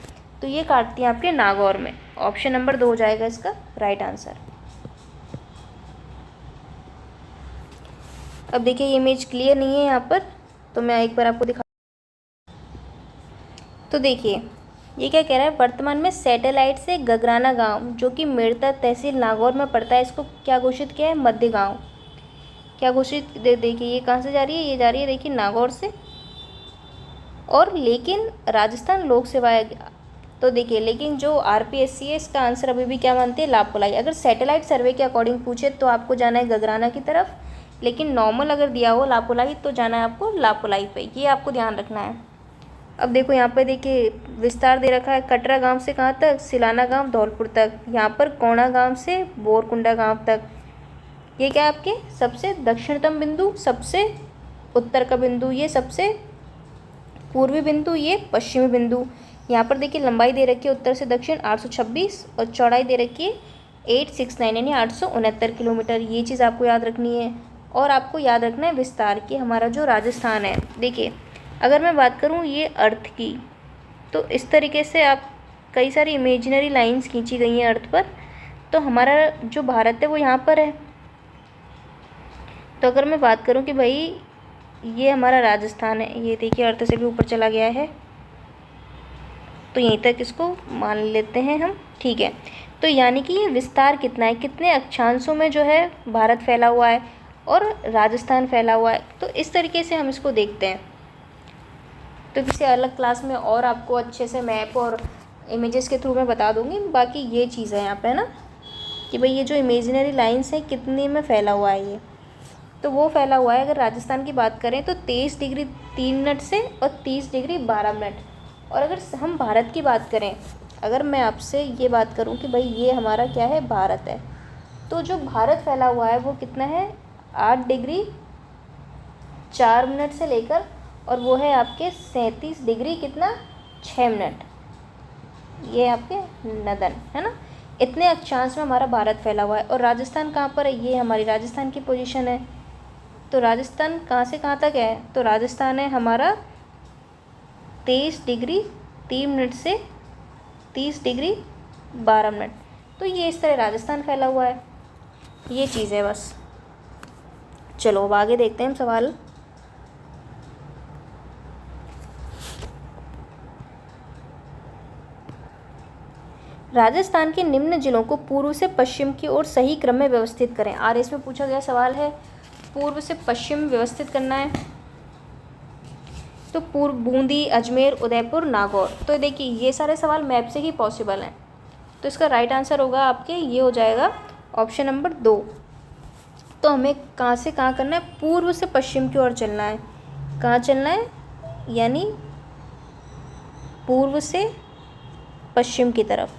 तो ये काटती है आपके नागौर में। ऑप्शन नंबर 2 हो जाएगा इसका राइट आंसर। अब देखिए ये इमेज क्लियर नहीं है यहाँ पर, तो मैं एक बार आपको दिखा। तो देखिए ये क्या कह रहा है, वर्तमान में सैटेलाइट से गगराना गांव जो कि मेड़ता तहसील नागौर में पड़ता है, इसको क्या घोषित किया है, मध्य गांव। क्या घोषित, देखिए ये कहाँ से जा रही है, ये जा रही है देखिए नागौर से। और लेकिन राजस्थान लोक सेवा, तो देखिए लेकिन जो आरपीएससी है इसका आंसर अभी भी क्या मानते हैं, लापोलाई। अगर सैटेलाइट सर्वे के अकॉर्डिंग पूछे तो आपको जाना है गगराना की तरफ, लेकिन नॉर्मल अगर दिया हो लापोलाई तो जाना है आपको लापोलाई पे, ये आपको ध्यान रखना है। अब देखो यहाँ पे देखिए विस्तार दे रखा है, कटरा गांव से कहाँ तक, सिलाना गांव धौलपुर तक, यहाँ पर कोणा गांव से बोरकुंडा गांव तक। ये क्या है आपके सबसे दक्षिणतम बिंदु, सबसे उत्तर का बिंदु, ये सबसे पूर्वी बिंदु, ये पश्चिमी बिंदु। यहाँ पर देखिए लंबाई दे रखी है उत्तर से दक्षिण 826 और चौड़ाई दे रखी है 869 यानी 869 किलोमीटर। ये चीज़ आपको याद रखनी है। और आपको याद रखना है विस्तार की, हमारा जो राजस्थान है, देखिए अगर मैं बात करूँ ये अर्थ की, तो इस तरीके से आप कई सारी इमेजिनरी लाइंस खींची गई हैं अर्थ पर, तो हमारा जो भारत है वो यहाँ पर है। तो अगर मैं बात करूँ कि भाई ये हमारा राजस्थान है, ये देखिए अर्थ से भी ऊपर चला गया है, तो यहीं तक इसको मान लेते हैं हम, ठीक है। तो यानी कि ये विस्तार कितना है, कितने अक्षांशों में जो है भारत फैला हुआ है और राजस्थान फैला हुआ है, तो इस तरीके से हम इसको देखते हैं। तो किसी अलग क्लास में और आपको अच्छे से मैप और इमेजेस के थ्रू मैं बता दूंगी। बाकी ये चीज़ है यहाँ पे ना कि भाई ये जो इमेजिनरी लाइंस है कितने में फैला हुआ है, ये तो वो फैला हुआ है। अगर राजस्थान की बात करें तो 23 डिग्री 3 मिनट से और 30 डिग्री 12 मिनट। और अगर हम भारत की बात करें, अगर मैं आपसे ये बात करूँ कि भाई ये हमारा क्या है, भारत है, तो जो भारत फैला हुआ है वो कितना है, 8 डिग्री 4 मिनट से लेकर, और वो है आपके 37 डिग्री कितना 6 मिनट, ये आपके नदन है ना। इतने अक्षांश में हमारा भारत फैला हुआ है। और राजस्थान कहाँ पर है, ये हमारी राजस्थान की पोजीशन है। तो राजस्थान कहाँ से कहाँ तक है, तो राजस्थान है हमारा 23 डिग्री 3 मिनट से 30 डिग्री 12 मिनट। तो ये इस तरह राजस्थान फैला हुआ है, ये चीज़ है बस। चलो अब आगे देखते हैं हम सवाल। राजस्थान के निम्न जिलों को पूर्व से पश्चिम की ओर सही क्रम में व्यवस्थित करें। आरएस में पूछा गया सवाल है, पूर्व से पश्चिम व्यवस्थित करना है। तो पूर्व बूंदी, अजमेर, उदयपुर, नागौर। तो देखिए ये सारे सवाल मैप से ही पॉसिबल हैं। तो इसका राइट आंसर होगा आपके, ये हो जाएगा ऑप्शन नंबर 2। तो हमें कहाँ से कहाँ करना है, पूर्व से पश्चिम की ओर चलना है। कहाँ चलना है, यानी पूर्व से पश्चिम की तरफ।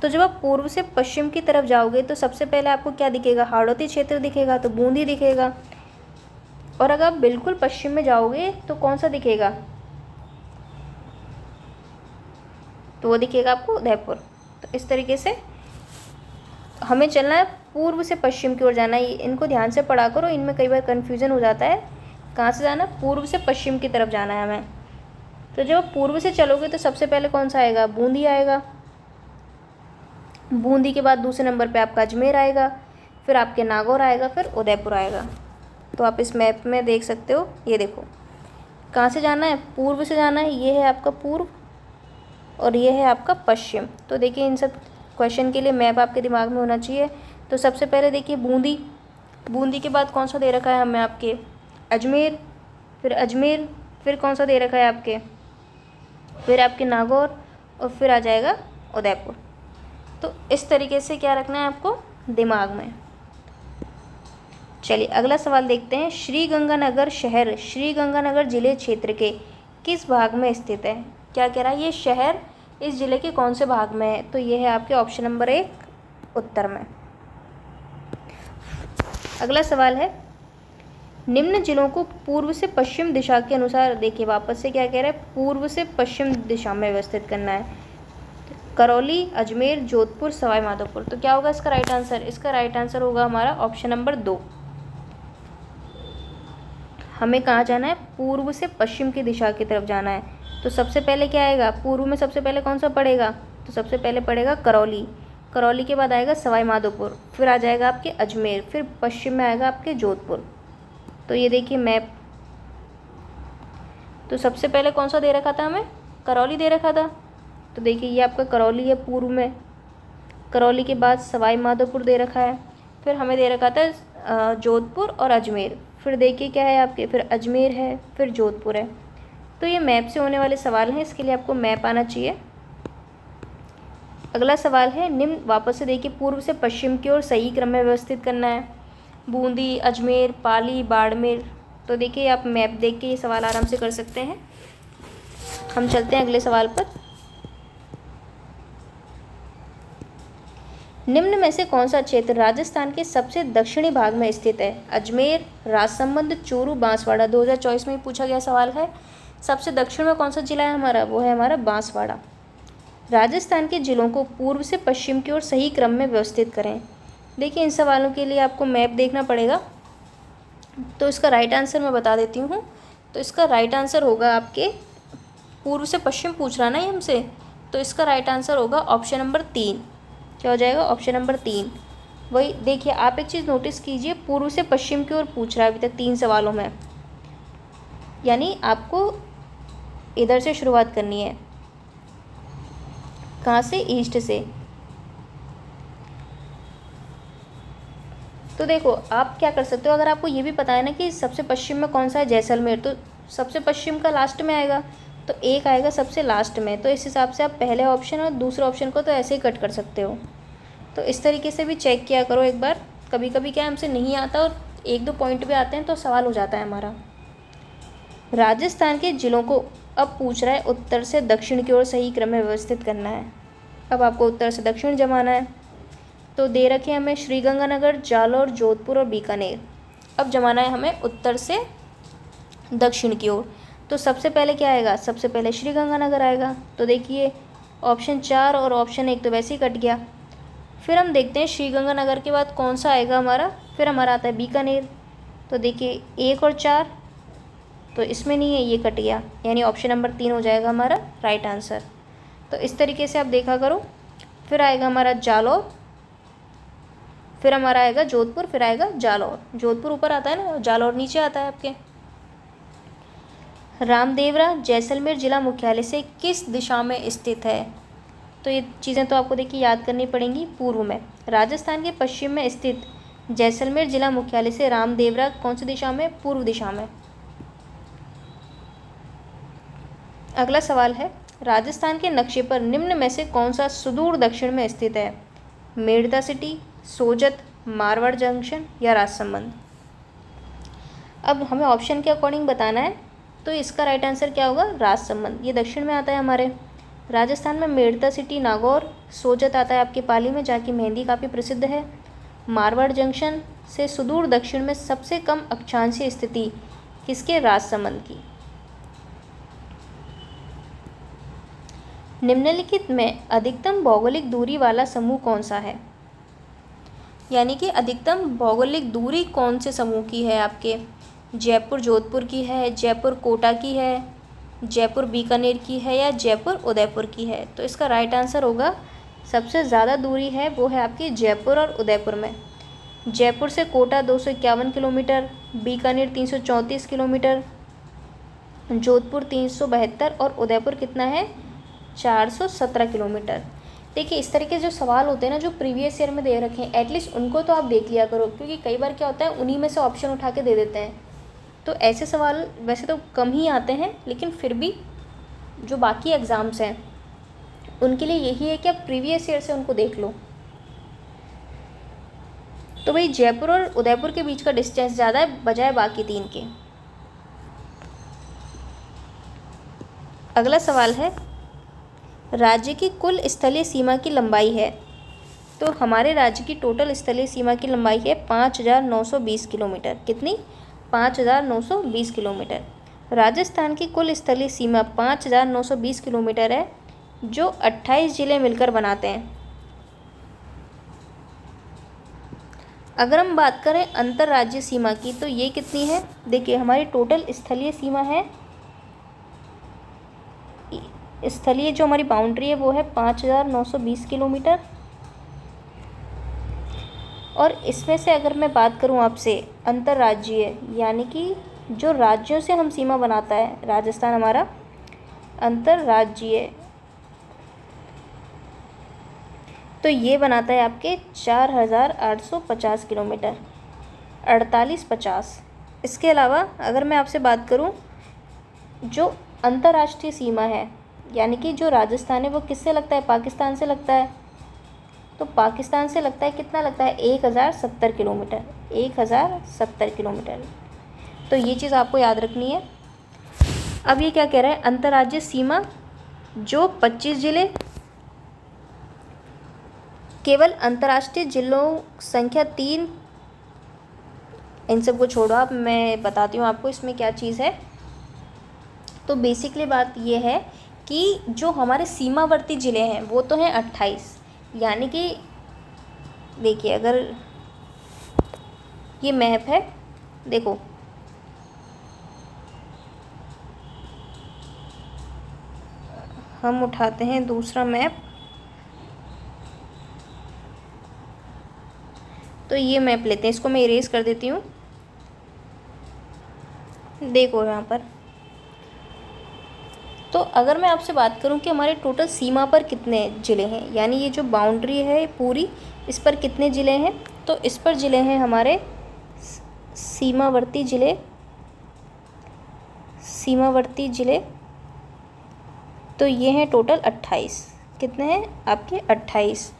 तो जब आप पूर्व से पश्चिम की तरफ जाओगे तो सबसे पहले आपको क्या दिखेगा, हाड़ौती क्षेत्र दिखेगा, तो बूंदी दिखेगा। और अगर आप बिल्कुल पश्चिम में जाओगे तो कौन सा दिखेगा, तो वो दिखेगा आपको उदयपुर। तो इस तरीके से हमें चलना है, पूर्व से पश्चिम की ओर जाना है। इनको ध्यान से पढ़ा करो, इनमें कई बार कन्फ्यूज़न हो जाता है। कहाँ से जाना, पूर्व से पश्चिम की तरफ जाना है हमें। तो जब पूर्व से चलोगे तो सबसे पहले कौन सा आएगा, बूंदी आएगा। बूंदी के बाद दूसरे नंबर पे आपका अजमेर आएगा, फिर आपके नागौर आएगा, फिर उदयपुर आएगा। तो आप इस मैप में देख सकते हो, ये देखो कहाँ से जाना है, पूर्व से जाना है। ये है आपका पूर्व और ये है आपका पश्चिम। तो देखिए इन सब क्वेश्चन के लिए मैप आपके दिमाग में होना चाहिए। तो सबसे पहले देखिए बूंदी, बूंदी के बाद कौन सा दे रखा है हमें, आपके अजमेर, फिर अजमेर, फिर कौन सा दे रखा है आपके, फिर आपके नागौर, और फिर आ जाएगा उदयपुर। तो इस तरीके से क्या रखना है आपको दिमाग में। चलिए अगला सवाल देखते हैं। श्रीगंगानगर शहर श्रीगंगानगर जिले क्षेत्र के किस भाग में स्थित है। क्या कह रहा है, ये शहर इस जिले के कौन से भाग में है, तो ये है आपके ऑप्शन नंबर 1 उत्तर में। अगला सवाल है, निम्न जिलों को पूर्व से पश्चिम दिशा के अनुसार, देखिए वापस से क्या कह रहा है, पूर्व से पश्चिम दिशा में व्यवस्थित करना है। करौली, अजमेर, जोधपुर, सवाई माधोपुर। तो क्या होगा इसका राइट आंसर, इसका राइट आंसर होगा हमारा ऑप्शन नंबर 2। हमें कहाँ जाना है, पूर्व से पश्चिम की दिशा की तरफ जाना है। तो सबसे पहले क्या आएगा, पूर्व में सबसे पहले कौन सा पड़ेगा, तो सबसे पहले पड़ेगा करौली। करौली के बाद आएगा सवाई माधोपुर, फिर आ जाएगा आपके अजमेर, फिर पश्चिम में आएगा आपके जोधपुर। तो ये देखिए मैप, तो सबसे पहले कौन सा दे रखा था हमें, करौली दे रखा था। तो देखिए ये आपका करौली है पूर्व में, करौली के बाद सवाई माधोपुर दे रखा है, फिर हमें दे रखा था जोधपुर और अजमेर, फिर देखिए क्या है आपके, फिर अजमेर है, फिर जोधपुर है। तो ये मैप से होने वाले सवाल हैं, इसके लिए आपको मैप आना चाहिए। अगला सवाल है, निम्न, वापस से देखिए पूर्व से पश्चिम की ओर सही क्रम में व्यवस्थित करना है। बूंदी, अजमेर, पाली, बाड़मेर। तो देखिए आप मैप देख के ये सवाल आराम से कर सकते हैं। हम चलते हैं अगले सवाल पर। निम्न में से कौन सा क्षेत्र राजस्थान के सबसे दक्षिणी भाग में स्थित है। अजमेर, राजसमंद, चूरू, बांसवाड़ा। 2024 में पूछा गया सवाल है। सबसे दक्षिण में कौन सा जिला है हमारा, वो है हमारा बांसवाड़ा। राजस्थान के जिलों को पूर्व से पश्चिम की ओर सही क्रम में व्यवस्थित करें। देखिए इन सवालों के लिए आपको मैप देखना पड़ेगा। तो इसका राइट आंसर मैं बता देती हूँ। तो इसका राइट आंसर होगा आपके, पूर्व से पश्चिम पूछ रहा ना ये हमसे, तो इसका राइट आंसर होगा ऑप्शन नंबर 3। क्या हो जाएगा, ऑप्शन नंबर 3। वही देखिए आप एक चीज़ नोटिस कीजिए, पूर्व से पश्चिम की ओर पूछ रहा है अभी तक 3 सवालों में, यानी आपको इधर से शुरुआत करनी है। कहाँ से, ईस्ट से। तो देखो आप क्या कर सकते हो, अगर आपको ये भी पता है ना कि सबसे पश्चिम में कौन सा है, जैसलमेर, तो सबसे पश्चिम का लास्ट में आएगा, तो एक आएगा सबसे लास्ट में। तो इस हिसाब से आप पहले ऑप्शन और दूसरे ऑप्शन को तो ऐसे ही कट कर सकते हो। तो इस तरीके से भी चेक किया करो एक बार। कभी कभी क्या हमसे नहीं आता और 1-2 पॉइंट भी आते हैं तो सवाल हो जाता है हमारा। राजस्थान के जिलों को अब पूछ रहा है उत्तर से दक्षिण की ओर सही क्रम में व्यवस्थित करना है। अब आपको उत्तर से दक्षिण जमाना है। तो दे रखे हमें श्रीगंगानगर, जालौर, जोधपुर और बीकानेर। अब जमाना है हमें उत्तर से दक्षिण की ओर। तो सबसे पहले क्या आएगा, सबसे पहले श्रीगंगानगर आएगा। तो देखिए ऑप्शन 4 और ऑप्शन 1 तो वैसे ही कट गया। फिर हम देखते हैं श्रीगंगानगर के बाद कौन सा आएगा हमारा, फिर हमारा आता है बीकानेर। तो देखिए 1 और 4 तो इसमें नहीं है, ये कट गया, यानी ऑप्शन नंबर 3 हो जाएगा हमारा राइट आंसर। तो इस तरीके से आप देखा करो। फिर आएगा हमारा जालौर, फिर हमारा आएगा जोधपुर, फिर आएगा जालौर। जोधपुर ऊपर आता है ना, जालौर नीचे आता है आपके। रामदेवरा जैसलमेर जिला मुख्यालय से किस दिशा में स्थित है? तो ये चीज़ें तो आपको देखिए याद करनी पड़ेंगी पूर्व में। राजस्थान के पश्चिम में स्थित जैसलमेर जिला मुख्यालय से रामदेवरा कौन सी दिशा में? पूर्व दिशा में। अगला सवाल है, राजस्थान के नक्शे पर निम्न में से कौन सा सुदूर दक्षिण में स्थित है? मेड़ता सिटी, सोजत, मारवाड़ जंक्शन या राजसमंद? अब हमें ऑप्शन के अकॉर्डिंग बताना है, तो इसका राइट आंसर क्या होगा? राजसमंद। ये दक्षिण में आता है हमारे। राजस्थान में मेड़ता सिटी नागौर, सोजत आता है आपके पाली में, जहाँ की मेहंदी काफ़ी प्रसिद्ध है। मारवाड़ जंक्शन से सुदूर दक्षिण में सबसे कम अक्षांशीय स्थिति किसके? राजसमंद की। निम्नलिखित में अधिकतम भौगोलिक दूरी वाला समूह कौन सा है? यानी कि अधिकतम भौगोलिक दूरी कौन से समूह की है आपके? जयपुर जोधपुर की है, जयपुर कोटा की है, जयपुर बीकानेर की है या जयपुर उदयपुर की है? तो इसका राइट आंसर होगा, सबसे ज़्यादा दूरी है वो है आपकी जयपुर और उदयपुर में। जयपुर से कोटा 251 किलोमीटर, बीकानेर 334 किलोमीटर, जोधपुर 372 और उदयपुर कितना है? 417 किलोमीटर। देखिए इस तरीके से जो सवाल होते हैं ना, जो प्रीवियस ईयर में दे रखे हैं, एटलीस्ट उनको तो आप देख लिया करो, क्योंकि कई बार क्या होता है उन्हीं में से ऑप्शन उठा के दे देते हैं। तो ऐसे सवाल वैसे तो कम ही आते हैं, लेकिन फिर भी जो बाकी एग्ज़ाम्स हैं उनके लिए यही है कि आप प्रीवियस ईयर से उनको देख लो। तो भाई जयपुर और उदयपुर के बीच का डिस्टेंस ज़्यादा है बजाय बाकी 3 के। अगला सवाल है, राज्य की कुल स्थलीय सीमा की लंबाई है। तो हमारे राज्य की टोटल स्थलीय सीमा की लंबाई है 5,920 किलोमीटर। कितनी? 5,920 किलोमीटर। राजस्थान की कुल स्थलीय सीमा 5,920 किलोमीटर है, जो 28 ज़िले मिलकर बनाते हैं। अगर हम बात करें अंतर्राज्यीय सीमा की, तो ये कितनी है? देखिए हमारी टोटल स्थलीय सीमा है, स्थलीय जो हमारी बाउंड्री है वो है 5,920 किलोमीटर। और इसमें से अगर मैं बात करूं आपसे अंतर्राज्यीय, यानी कि जो राज्यों से हम सीमा बनाता है राजस्थान हमारा, अंतर्राज्यीय तो ये बनाता है आपके 4,850 किलोमीटर, 4850। इसके अलावा अगर मैं आपसे बात करूं जो अंतर्राष्ट्रीय सीमा है, यानी कि जो राजस्थान है वो किससे लगता है? पाकिस्तान से लगता है। तो पाकिस्तान से लगता है, कितना लगता है? 1,070 किलोमीटर, 1,070 किलोमीटर। तो ये चीज़ आपको याद रखनी है। अब ये क्या कह रहा है? अंतर्राज्यीय सीमा जो 25 ज़िले, केवल अंतर्राष्ट्रीय जिलों संख्या 3, इन सब को छोड़ो आप, मैं बताती हूँ आपको इसमें क्या चीज़ है। तो बेसिकली बात ये है कि जो हमारे सीमावर्ती ज़िले हैं वो तो हैं 28, यानी कि देखिए अगर ये मैप है, देखो हम उठाते हैं दूसरा मैप, तो ये मैप लेते हैं, इसको मैं इरेज कर देती हूँ। देखो यहाँ पर, तो अगर मैं आपसे बात करूं कि हमारे टोटल सीमा पर कितने ज़िले हैं, यानी ये जो बाउंड्री है पूरी, इस पर कितने ज़िले हैं? तो इस पर ज़िले हैं हमारे सीमावर्ती ज़िले, सीमावर्ती ज़िले तो ये हैं टोटल 28। कितने हैं आपके? 28।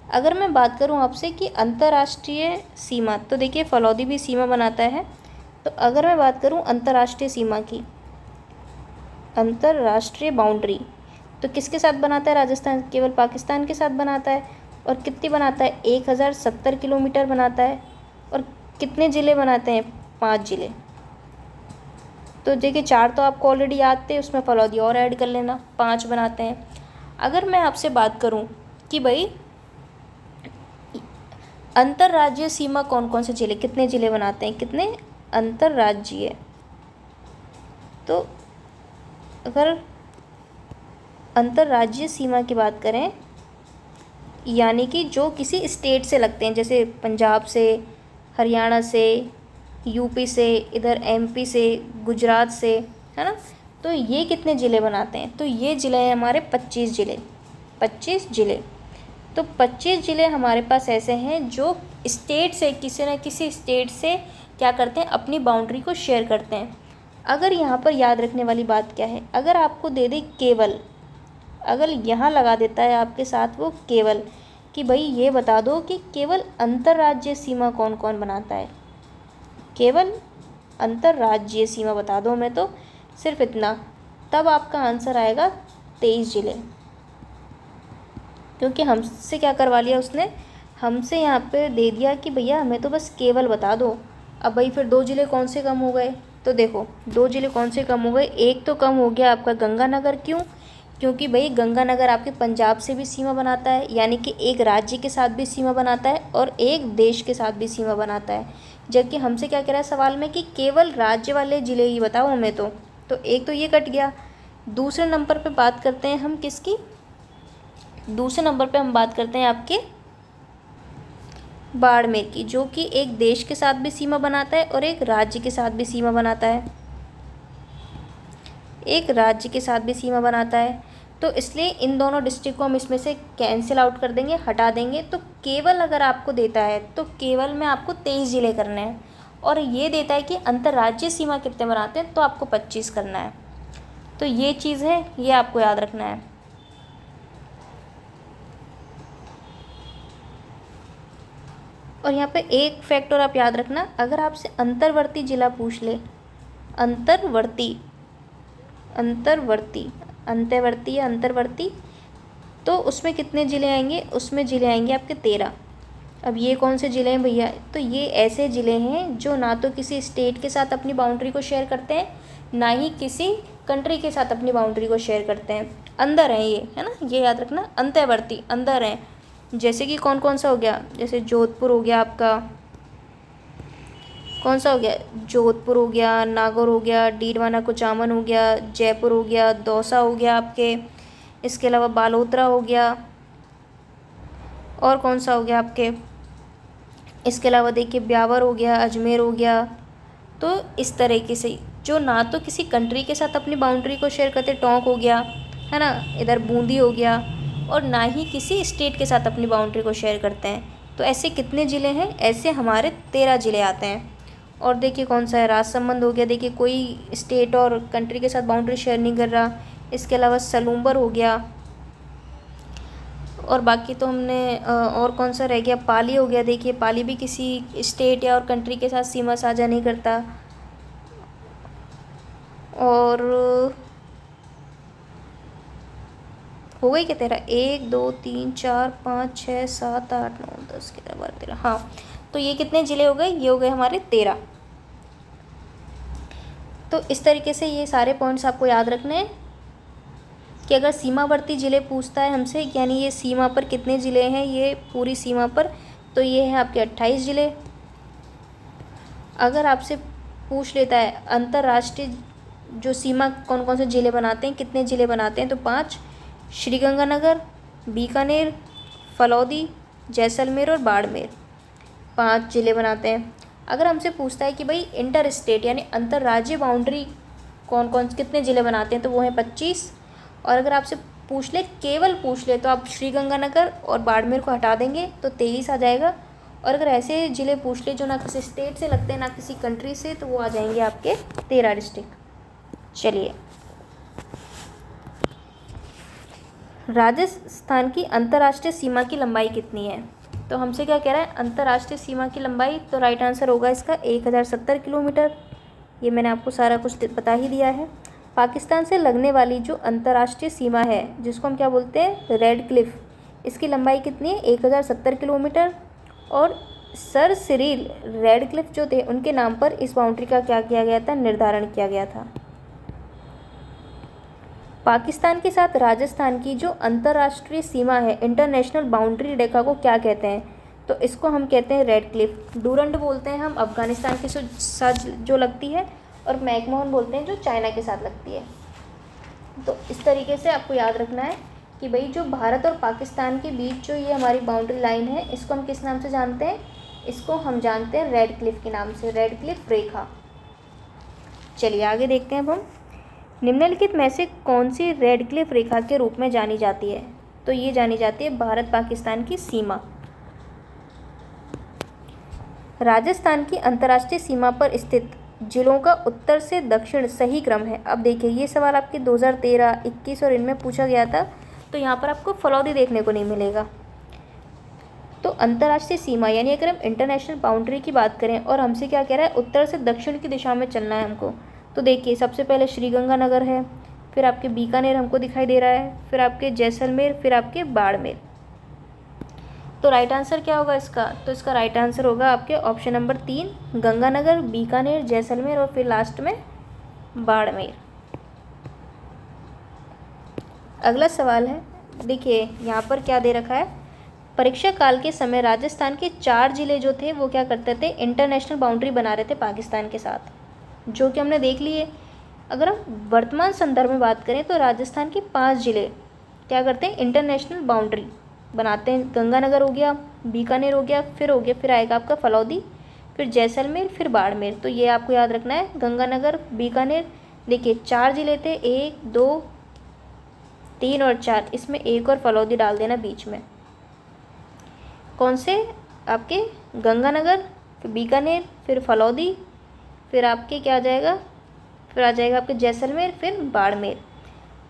अगर मैं बात करूं आपसे कि अंतर्राष्ट्रीय सीमा, तो देखिए फलौदी भी सीमा बनाता है। तो अगर मैं बात करूं अंतर्राष्ट्रीय सीमा की, अंतर्राष्ट्रीय बाउंड्री तो किसके साथ बनाता है राजस्थान? केवल पाकिस्तान के साथ बनाता है। और कितनी बनाता है? 1,070 किलोमीटर बनाता है। और कितने ज़िले बनाते हैं? 5 ज़िले। तो देखिए 4 तो आपको ऑलरेडी याद थे, उसमें फलौदी और ऐड कर लेना, 5 बनाते हैं। अगर मैं आपसे बात करूं कि भाई अंतर्राज्यीय सीमा कौन कौन से जिले, कितने जिले बनाते हैं, कितने अंतर्राज्यीय, तो अगर अंतर्राज्यीय सीमा की बात करें यानी कि जो किसी स्टेट से लगते हैं, जैसे पंजाब से, हरियाणा से, यूपी से, इधर एमपी से, गुजरात से, है ना, तो ये कितने ज़िले बनाते हैं, तो ये ज़िले हैं हमारे 25 ज़िले, 25 ज़िले। तो 25 ज़िले हमारे पास ऐसे हैं जो स्टेट से, किसी न किसी स्टेट से क्या करते हैं, अपनी बाउंड्री को शेयर करते हैं। अगर यहाँ पर याद रखने वाली बात क्या है, अगर आपको दे दे केवल, अगर यहाँ लगा देता है आपके साथ वो केवल, कि भाई ये बता दो कि केवल अंतर्राज्यीय सीमा कौन कौन बनाता है, केवल अंतर्राज्यीय सीमा बता दो हमें, तो सिर्फ इतना, तब आपका आंसर आएगा 23 ज़िले। क्योंकि हमसे क्या करवा लिया उसने, हमसे यहाँ पे दे दिया कि भैया हमें तो बस केवल बता दो। अब भाई फिर 2 ज़िले कौन से कम हो गए, तो देखो 2 ज़िले कौन से कम हो गए, एक तो कम हो गया आपका गंगानगर। क्यों? क्योंकि भाई गंगानगर आपके पंजाब से भी सीमा बनाता है, यानी कि एक राज्य के साथ भी सीमा बनाता है और एक देश के साथ भी सीमा बनाता है। जबकि हमसे क्या कह रहा है सवाल में कि केवल राज्य वाले ज़िले ही बताओ हमें, तो एक तो ये कट गया। दूसरे नंबर पे बात करते हैं हम किसकी, दूसरे नंबर पे हम बात करते हैं आपके बाड़मेर की, जो कि एक देश के साथ भी सीमा बनाता है और एक राज्य के साथ भी सीमा बनाता है, एक राज्य के साथ भी सीमा बनाता है। तो इसलिए इन दोनों डिस्ट्रिक्ट को हम इसमें से कैंसिल आउट कर देंगे, हटा देंगे। तो केवल अगर आपको देता है तो केवल में आपको 23 ज़िले करने हैं, और ये देता है कि अंतर्राज्यीय सीमा कितने बनाते हैं, तो आपको 25 करना है। तो ये चीज़ है, ये आपको याद रखना है। और यहाँ पे एक फैक्टर आप याद रखना, अगर आपसे अंतर्वर्ती जिला पूछ ले, अंतर्वर्ती, अंतर्वर्ती, अंतर्वर्ती या अंतर्वर्ती, तो उसमें कितने ज़िले आएंगे, उसमें ज़िले आएंगे आपके 13। अब ये कौन से ज़िले हैं भैया, तो ये ऐसे ज़िले हैं जो ना तो किसी स्टेट के साथ अपनी बाउंड्री को शेयर करते हैं, ना ही किसी कंट्री के साथ अपनी बाउंड्री को शेयर करते हैं, अंदर हैं ये, है ना, ये याद रखना, अंतर्वर्ती, अंदर हैं। जैसे कि कौन कौन सा हो गया, जैसे जोधपुर हो गया आपका, कौन सा हो गया, जोधपुर हो गया, नागौर हो गया, डीडवाना कुचामन हो गया, जयपुर हो गया, दौसा हो गया आपके, इसके अलावा बालोतरा हो गया, और कौन सा हो गया आपके, इसके अलावा देखिए ब्यावर हो गया, अजमेर हो गया। तो इस तरीके से जो ना तो किसी कंट्री के साथ अपनी बाउंड्री को शेयर करते, टोंक हो गया, है ना, इधर बूंदी हो गया, और ना ही किसी स्टेट के साथ अपनी बाउंड्री को शेयर करते हैं। तो ऐसे कितने ज़िले हैं, ऐसे हमारे 13 ज़िले आते हैं। और देखिए कौन सा है, राजसमंद हो गया, देखिए कोई स्टेट और कंट्री के साथ बाउंड्री शेयर नहीं कर रहा। इसके अलावा सलूम्बर हो गया, और बाकी तो हमने और कौन सा रह गया, पाली हो गया, देखिए पाली भी किसी स्टेट या और कंट्री के साथ सीमा साझा नहीं करता। और हो गई क्या तेरा, 1 2 3 4 5 6 7 8 9 10 11 12 13, हाँ, तो ये कितने ज़िले हो गए, ये हो गए हमारे 13। तो इस तरीके से ये सारे पॉइंट्स आपको याद रखने हैं कि अगर सीमावर्ती ज़िले पूछता है हमसे, यानी ये सीमा पर कितने ज़िले हैं, ये पूरी सीमा पर, तो ये है आपके 28 ज़िले। अगर आपसे पूछ लेता है अंतर्राष्ट्रीय जो सीमा कौन कौन से ज़िले बनाते हैं, कितने ज़िले बनाते हैं, तो 5, श्रीगंगानगर, बीकानेर, फलौदी, जैसलमेर और बाड़मेर, 5 ज़िले बनाते हैं। अगर हमसे पूछता है कि भाई इंटर स्टेट यानी अंतर्राज्यीय बाउंड्री कौन कौन कितने ज़िले बनाते हैं, तो वो हैं 25। और अगर आपसे पूछ ले, केवल पूछ ले, तो आप श्रीगंगानगर और बाड़मेर को हटा देंगे तो 23 आ जाएगा। और अगर ऐसे ज़िले पूछ ले जो ना किसी स्टेट से लगते हैं ना किसी कंट्री से, तो वो आ जाएंगे आपके 13 डिस्ट्रिक्ट। चलिए, राजस्थान की अंतर्राष्ट्रीय सीमा की लंबाई कितनी है, तो हमसे क्या कह रहा है, अंतर्राष्ट्रीय सीमा की लंबाई, तो राइट आंसर होगा इसका 1070 किलोमीटर। ये मैंने आपको सारा कुछ बता ही दिया है। पाकिस्तान से लगने वाली जो अंतर्राष्ट्रीय सीमा है, जिसको हम क्या बोलते हैं, रेड क्लिफ, इसकी लंबाई कितनी है, 1070 किलोमीटर। और सर सिरिल रेड क्लिफ जो थे, उनके नाम पर इस बाउंड्री का क्या किया गया था, निर्धारण किया गया था। पाकिस्तान के साथ राजस्थान की जो अंतर्राष्ट्रीय सीमा है, इंटरनेशनल बाउंड्री रेखा को क्या कहते हैं? तो इसको हम कहते हैं रेड क्लिफ। डूरंड बोलते हैं हम अफगानिस्तान के साथ जो लगती है, और मैकमोहन बोलते हैं जो चाइना के साथ लगती है। तो इस तरीके से आपको याद रखना है कि भाई जो भारत और पाकिस्तान के बीच जो ये हमारी बाउंड्री लाइन है, इसको हम किस नाम से जानते हैं? इसको हम जानते हैं रेड क्लिफ के नाम से, रेड क्लिफ रेखा। चलिए आगे देखते हैं अब हम। निम्नलिखित में से कौन सी रेड क्लिफ रेखा के रूप में जानी जाती है? तो ये जानी जाती है भारत पाकिस्तान की सीमा। राजस्थान की अंतर्राष्ट्रीय सीमा पर स्थित जिलों का उत्तर से दक्षिण सही क्रम है। अब देखिए, ये सवाल आपके 2013, 21 और इनमें पूछा गया था, तो यहाँ पर आपको फलौदी देखने को नहीं मिलेगा। तो अंतर्राष्ट्रीय सीमा यानी अगर हम इंटरनेशनल बाउंड्री की बात करें और हमसे क्या कह रहा है, उत्तर से दक्षिण की दिशा में चलना है हमको, तो देखिए सबसे पहले श्रीगंगानगर है, फिर आपके बीकानेर हमको दिखाई दे रहा है, फिर आपके जैसलमेर, फिर आपके बाड़मेर। तो राइट आंसर क्या होगा इसका? तो इसका राइट आंसर होगा आपके ऑप्शन नंबर 3, गंगानगर, बीकानेर, जैसलमेर और फिर लास्ट में बाड़मेर। अगला सवाल है, देखिए यहाँ पर क्या दे रखा है, परीक्षा काल के समय राजस्थान के 4 जिले जो थे वो क्या करते थे, इंटरनेशनल बाउंड्री बना रहे थे पाकिस्तान के साथ, जो कि हमने देख लिए। अगर हम वर्तमान संदर्भ में बात करें तो राजस्थान के 5 जिले क्या करते हैं, इंटरनेशनल बाउंड्री बनाते हैं। गंगानगर हो गया, बीकानेर हो गया, फिर आएगा आपका फलौदी, फिर जैसलमेर, फिर बाड़मेर। तो ये आपको याद रखना है, गंगानगर, बीकानेर। देखिए 4 जिले थे, 1, 2, 3 और 4, इसमें एक और फलौदी डाल देना बीच में। कौन से? आपके गंगानगर, फिर बीकानेर, फिर फलौदी, फिर आपके क्या आ जाएगा, फिर आ जाएगा आपके जैसलमेर, फिर बाड़मेर।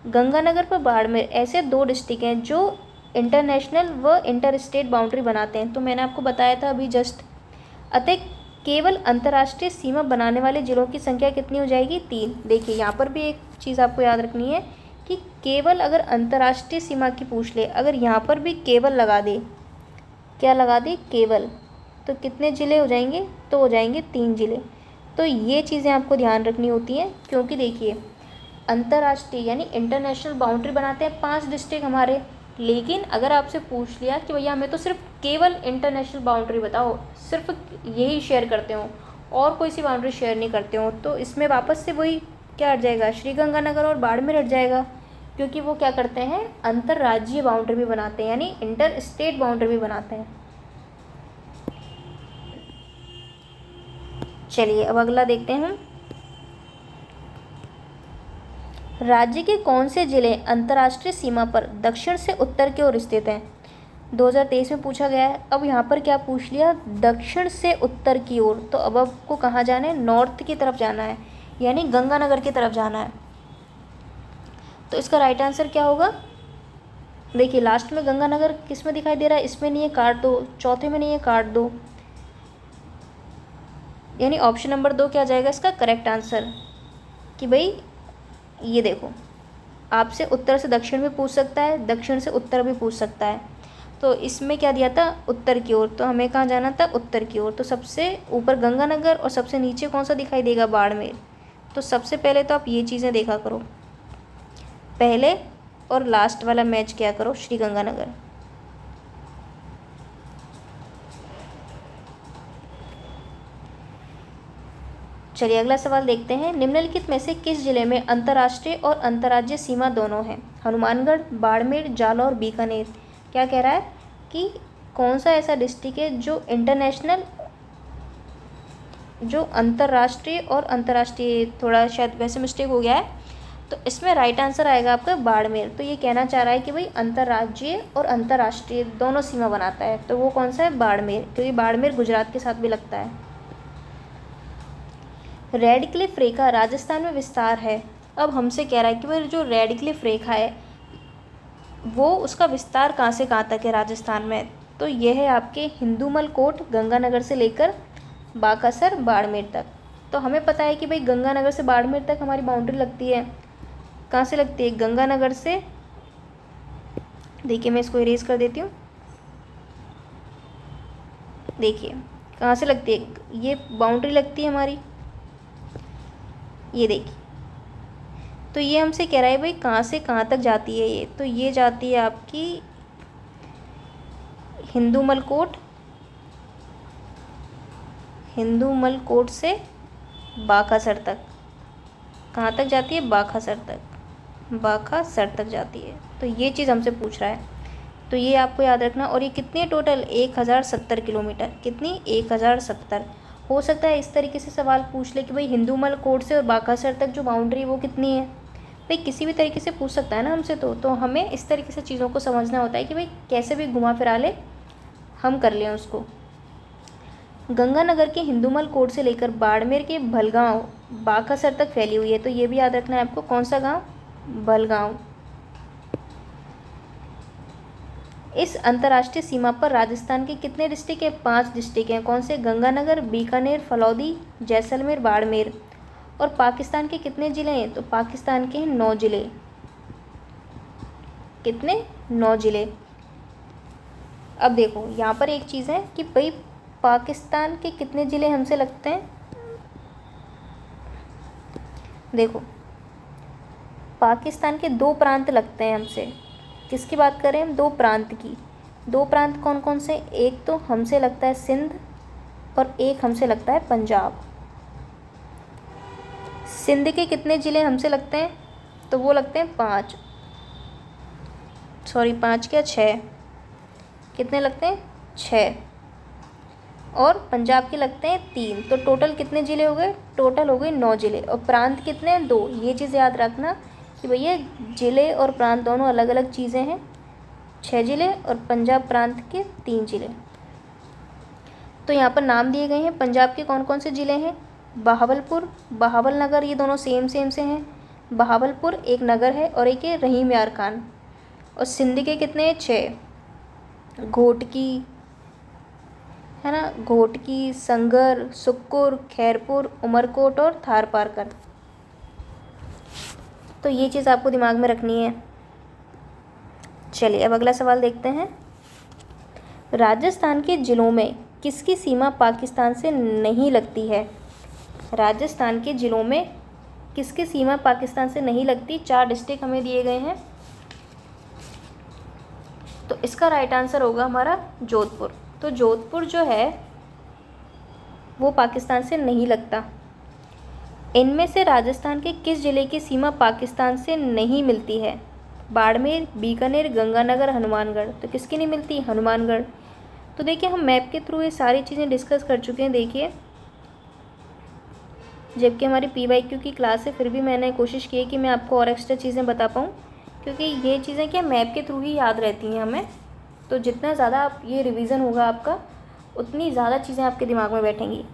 गंगानगर पर बाड़मेर ऐसे 2 डिस्ट्रिक्ट हैं जो इंटरनेशनल व इंटर स्टेट बाउंड्री बनाते हैं। तो मैंने आपको बताया था अभी जस्ट। अतः केवल अंतर्राष्ट्रीय सीमा बनाने वाले जिलों की संख्या कितनी हो जाएगी? 3। देखिए यहाँ पर भी एक चीज़ आपको याद रखनी है कि केवल अगर अंतर्राष्ट्रीय सीमा की पूछ ले, अगर यहाँ पर भी केवल लगा दे, क्या लगा दे, केवल, तो कितने ज़िले हो जाएंगे? तो हो जाएंगे 3 ज़िले। तो ये चीज़ें आपको ध्यान रखनी होती हैं, क्योंकि देखिए अंतर्राष्ट्रीय यानी इंटरनेशनल बाउंड्री बनाते हैं 5 डिस्ट्रिक्ट हमारे, लेकिन अगर आपसे पूछ लिया कि भैया हमें तो सिर्फ केवल इंटरनेशनल बाउंड्री बताओ, सिर्फ यही शेयर करते हो और कोई सी बाउंड्री शेयर नहीं करते हो, तो इसमें वापस से वही क्या हट जाएगा, श्रीगंगानगर और बाड़मेर हट जाएगा, क्योंकि वो क्या करते हैं, अंतर्राज्यीय बाउंड्री भी बनाते हैं, यानी इंटर स्टेट बाउंड्री भी बनाते हैं। चलिए अब अगला देखते हैं हम। राज्य के कौन से जिले अंतर्राष्ट्रीय सीमा पर दक्षिण से उत्तर की ओर स्थित हैं? 2023 में पूछा गया है। अब यहाँ पर क्या पूछ लिया, दक्षिण से उत्तर की ओर, तो अब आपको कहाँ जाना है, नॉर्थ की तरफ जाना है, यानी गंगानगर की तरफ जाना है। तो इसका राइट आंसर क्या होगा? देखिए लास्ट में गंगानगर किस में दिखाई दे रहा है, इसमें नहीं है, काट दो, चौथे में नहीं है, काट दो, यानी ऑप्शन नंबर 2 क्या जाएगा इसका करेक्ट आंसर। कि भाई ये देखो, आपसे उत्तर से दक्षिण भी पूछ सकता है, दक्षिण से उत्तर भी पूछ सकता है, तो इसमें क्या दिया था, उत्तर की ओर, तो हमें कहाँ जाना था, उत्तर की ओर। तो सबसे ऊपर गंगानगर और सबसे नीचे कौन सा दिखाई देगा, बाड़मेर। तो सबसे पहले तो आप ये चीज़ें देखा करो, पहले और लास्ट वाला मैच किया करो, श्रीगंगानगर। चलिए अगला सवाल देखते हैं। निम्नलिखित में से किस जिले में अंतर्राष्ट्रीय और अंतर्राज्यीय सीमा दोनों हैं? हनुमानगढ़, बाड़मेर, जालौर, बीकानेर। क्या कह रहा है कि कौन सा ऐसा डिस्ट्रिक्ट है जो इंटरनेशनल, जो अंतर्राष्ट्रीय और अंतर्राष्ट्रीय, थोड़ा शायद वैसे मिस्टेक हो गया है, तो इसमें राइट आंसर आएगा आपका बाड़मेर। तो ये कहना चाह रहा है कि भाई अंतर्राज्यीय और अंतर्राष्ट्रीय दोनों सीमा बनाता है, तो वो कौन सा है, बाड़मेर, क्योंकि बाड़मेर गुजरात के साथ भी लगता है। रेड क्लिफ रेखा राजस्थान में विस्तार है। अब हमसे कह रहा है कि भाई जो रेड क्लिफ रेखा है वो उसका विस्तार कहाँ से कहाँ तक है राजस्थान में, तो यह है आपके हिंदूमल कोट, गंगानगर से लेकर बाकासर, बाड़मेर तक। तो हमें पता है कि भाई गंगानगर से बाड़मेर तक हमारी बाउंड्री लगती है। कहाँ से लगती है, गंगानगर से। देखिए मैं इसको इरेज कर देती हूँ। देखिए कहाँ से लगती है, ये बाउंड्री लगती है हमारी, ये देखिए। तो ये हमसे कह रहा है भाई कहाँ से कहाँ तक जाती है ये, तो ये जाती है आपकी हिंदूमल कोट से बाखासर तक। कहाँ तक जाती है? बाखासर तक जाती है। तो ये चीज़ हमसे पूछ रहा है, तो ये आपको याद रखना। और ये कितनी है टोटल? 1070 किलोमीटर। कितनी? 1070। हो सकता है इस तरीके से सवाल पूछ ले कि भाई हिंदूमल कोट से और बाखासर तक जो बाउंड्री है वो कितनी है। भाई किसी भी तरीके से पूछ सकता है ना हमसे, तो हमें इस तरीके से चीज़ों को समझना होता है कि भाई कैसे भी घुमा फिरा ले हम कर लें उसको। गंगानगर के हिंदूमल कोट से लेकर बाड़मेर के भलगांव बाखासर तक फैली हुई है। तो ये भी याद रखना है आपको। कौन सा गांव? भलगांव। इस अंतर्राष्ट्रीय सीमा पर राजस्थान के कितने डिस्ट्रिक्ट हैं? 5 डिस्ट्रिक्ट हैं। कौन से? गंगानगर, बीकानेर, फलौदी, जैसलमेर, बाड़मेर। और पाकिस्तान के कितने ज़िले हैं? तो पाकिस्तान के हैं 9 ज़िले। कितने? 9 ज़िले। अब देखो यहाँ पर एक चीज़ है कि भाई पाकिस्तान के कितने ज़िले हमसे लगते हैं। देखो पाकिस्तान के 2 प्रांत लगते हैं हमसे। किसकी बात करें हम? 2 प्रांत की। 2 प्रांत कौन कौन से? एक तो हमसे लगता है सिंध और एक हमसे लगता है पंजाब। सिंध के कितने ज़िले हमसे लगते हैं? तो वो लगते हैं 5 क्या 6? कितने लगते हैं? 6। और पंजाब के लगते हैं 3। तो टोटल कितने ज़िले हो गए? टोटल हो गए 9 ज़िले। और प्रांत कितने हैं? 2। ये चीज़ याद रखना कि भैया ज़िले और प्रांत दोनों अलग अलग चीज़ें हैं। 6 ज़िले और पंजाब प्रांत के 3 ज़िले। तो यहाँ पर नाम दिए गए हैं। पंजाब के कौन कौन से ज़िले हैं? बहावलपुर, बहावलनगर, ये दोनों सेम से हैं। बहावलपुर एक नगर है और एक है रहीम यार खान। और सिंध के कितने हैं? 6। घोटकी है ना, घोटकी, संगर, सुक्कुर, खैरपुर, उमरकोट और थारपारकर। तो ये चीज़ आपको दिमाग में रखनी है। चलिए अब अगला सवाल देखते हैं। राजस्थान के ज़िलों में किसकी सीमा पाकिस्तान से नहीं लगती है? राजस्थान के ज़िलों में किसकी सीमा पाकिस्तान से नहीं लगती? 4 डिस्ट्रिक्ट हमें दिए गए हैं। तो इसका राइट आंसर होगा हमारा जोधपुर। तो जोधपुर जो है वो पाकिस्तान से नहीं लगता। इनमें से राजस्थान के किस ज़िले की सीमा पाकिस्तान से नहीं मिलती है? बाड़मेर, बीकानेर, गंगानगर, हनुमानगढ़। तो किसकी नहीं मिलती? हनुमानगढ़। तो देखिए हम मैप के थ्रू ये सारी चीज़ें डिस्कस कर चुके हैं। देखिए जबकि हमारी PYQ की क्लास है फिर भी मैंने कोशिश की है कि मैं आपको और एक्स्ट्रा चीज़ें बता पाऊँ, क्योंकि ये चीज़ें क्या मैप के थ्रू ही याद रहती हैं हमें। तो जितना ज़्यादा आप ये रिवीजन होगा आपका, उतनी ज़्यादा चीज़ें आपके दिमाग में बैठेंगी।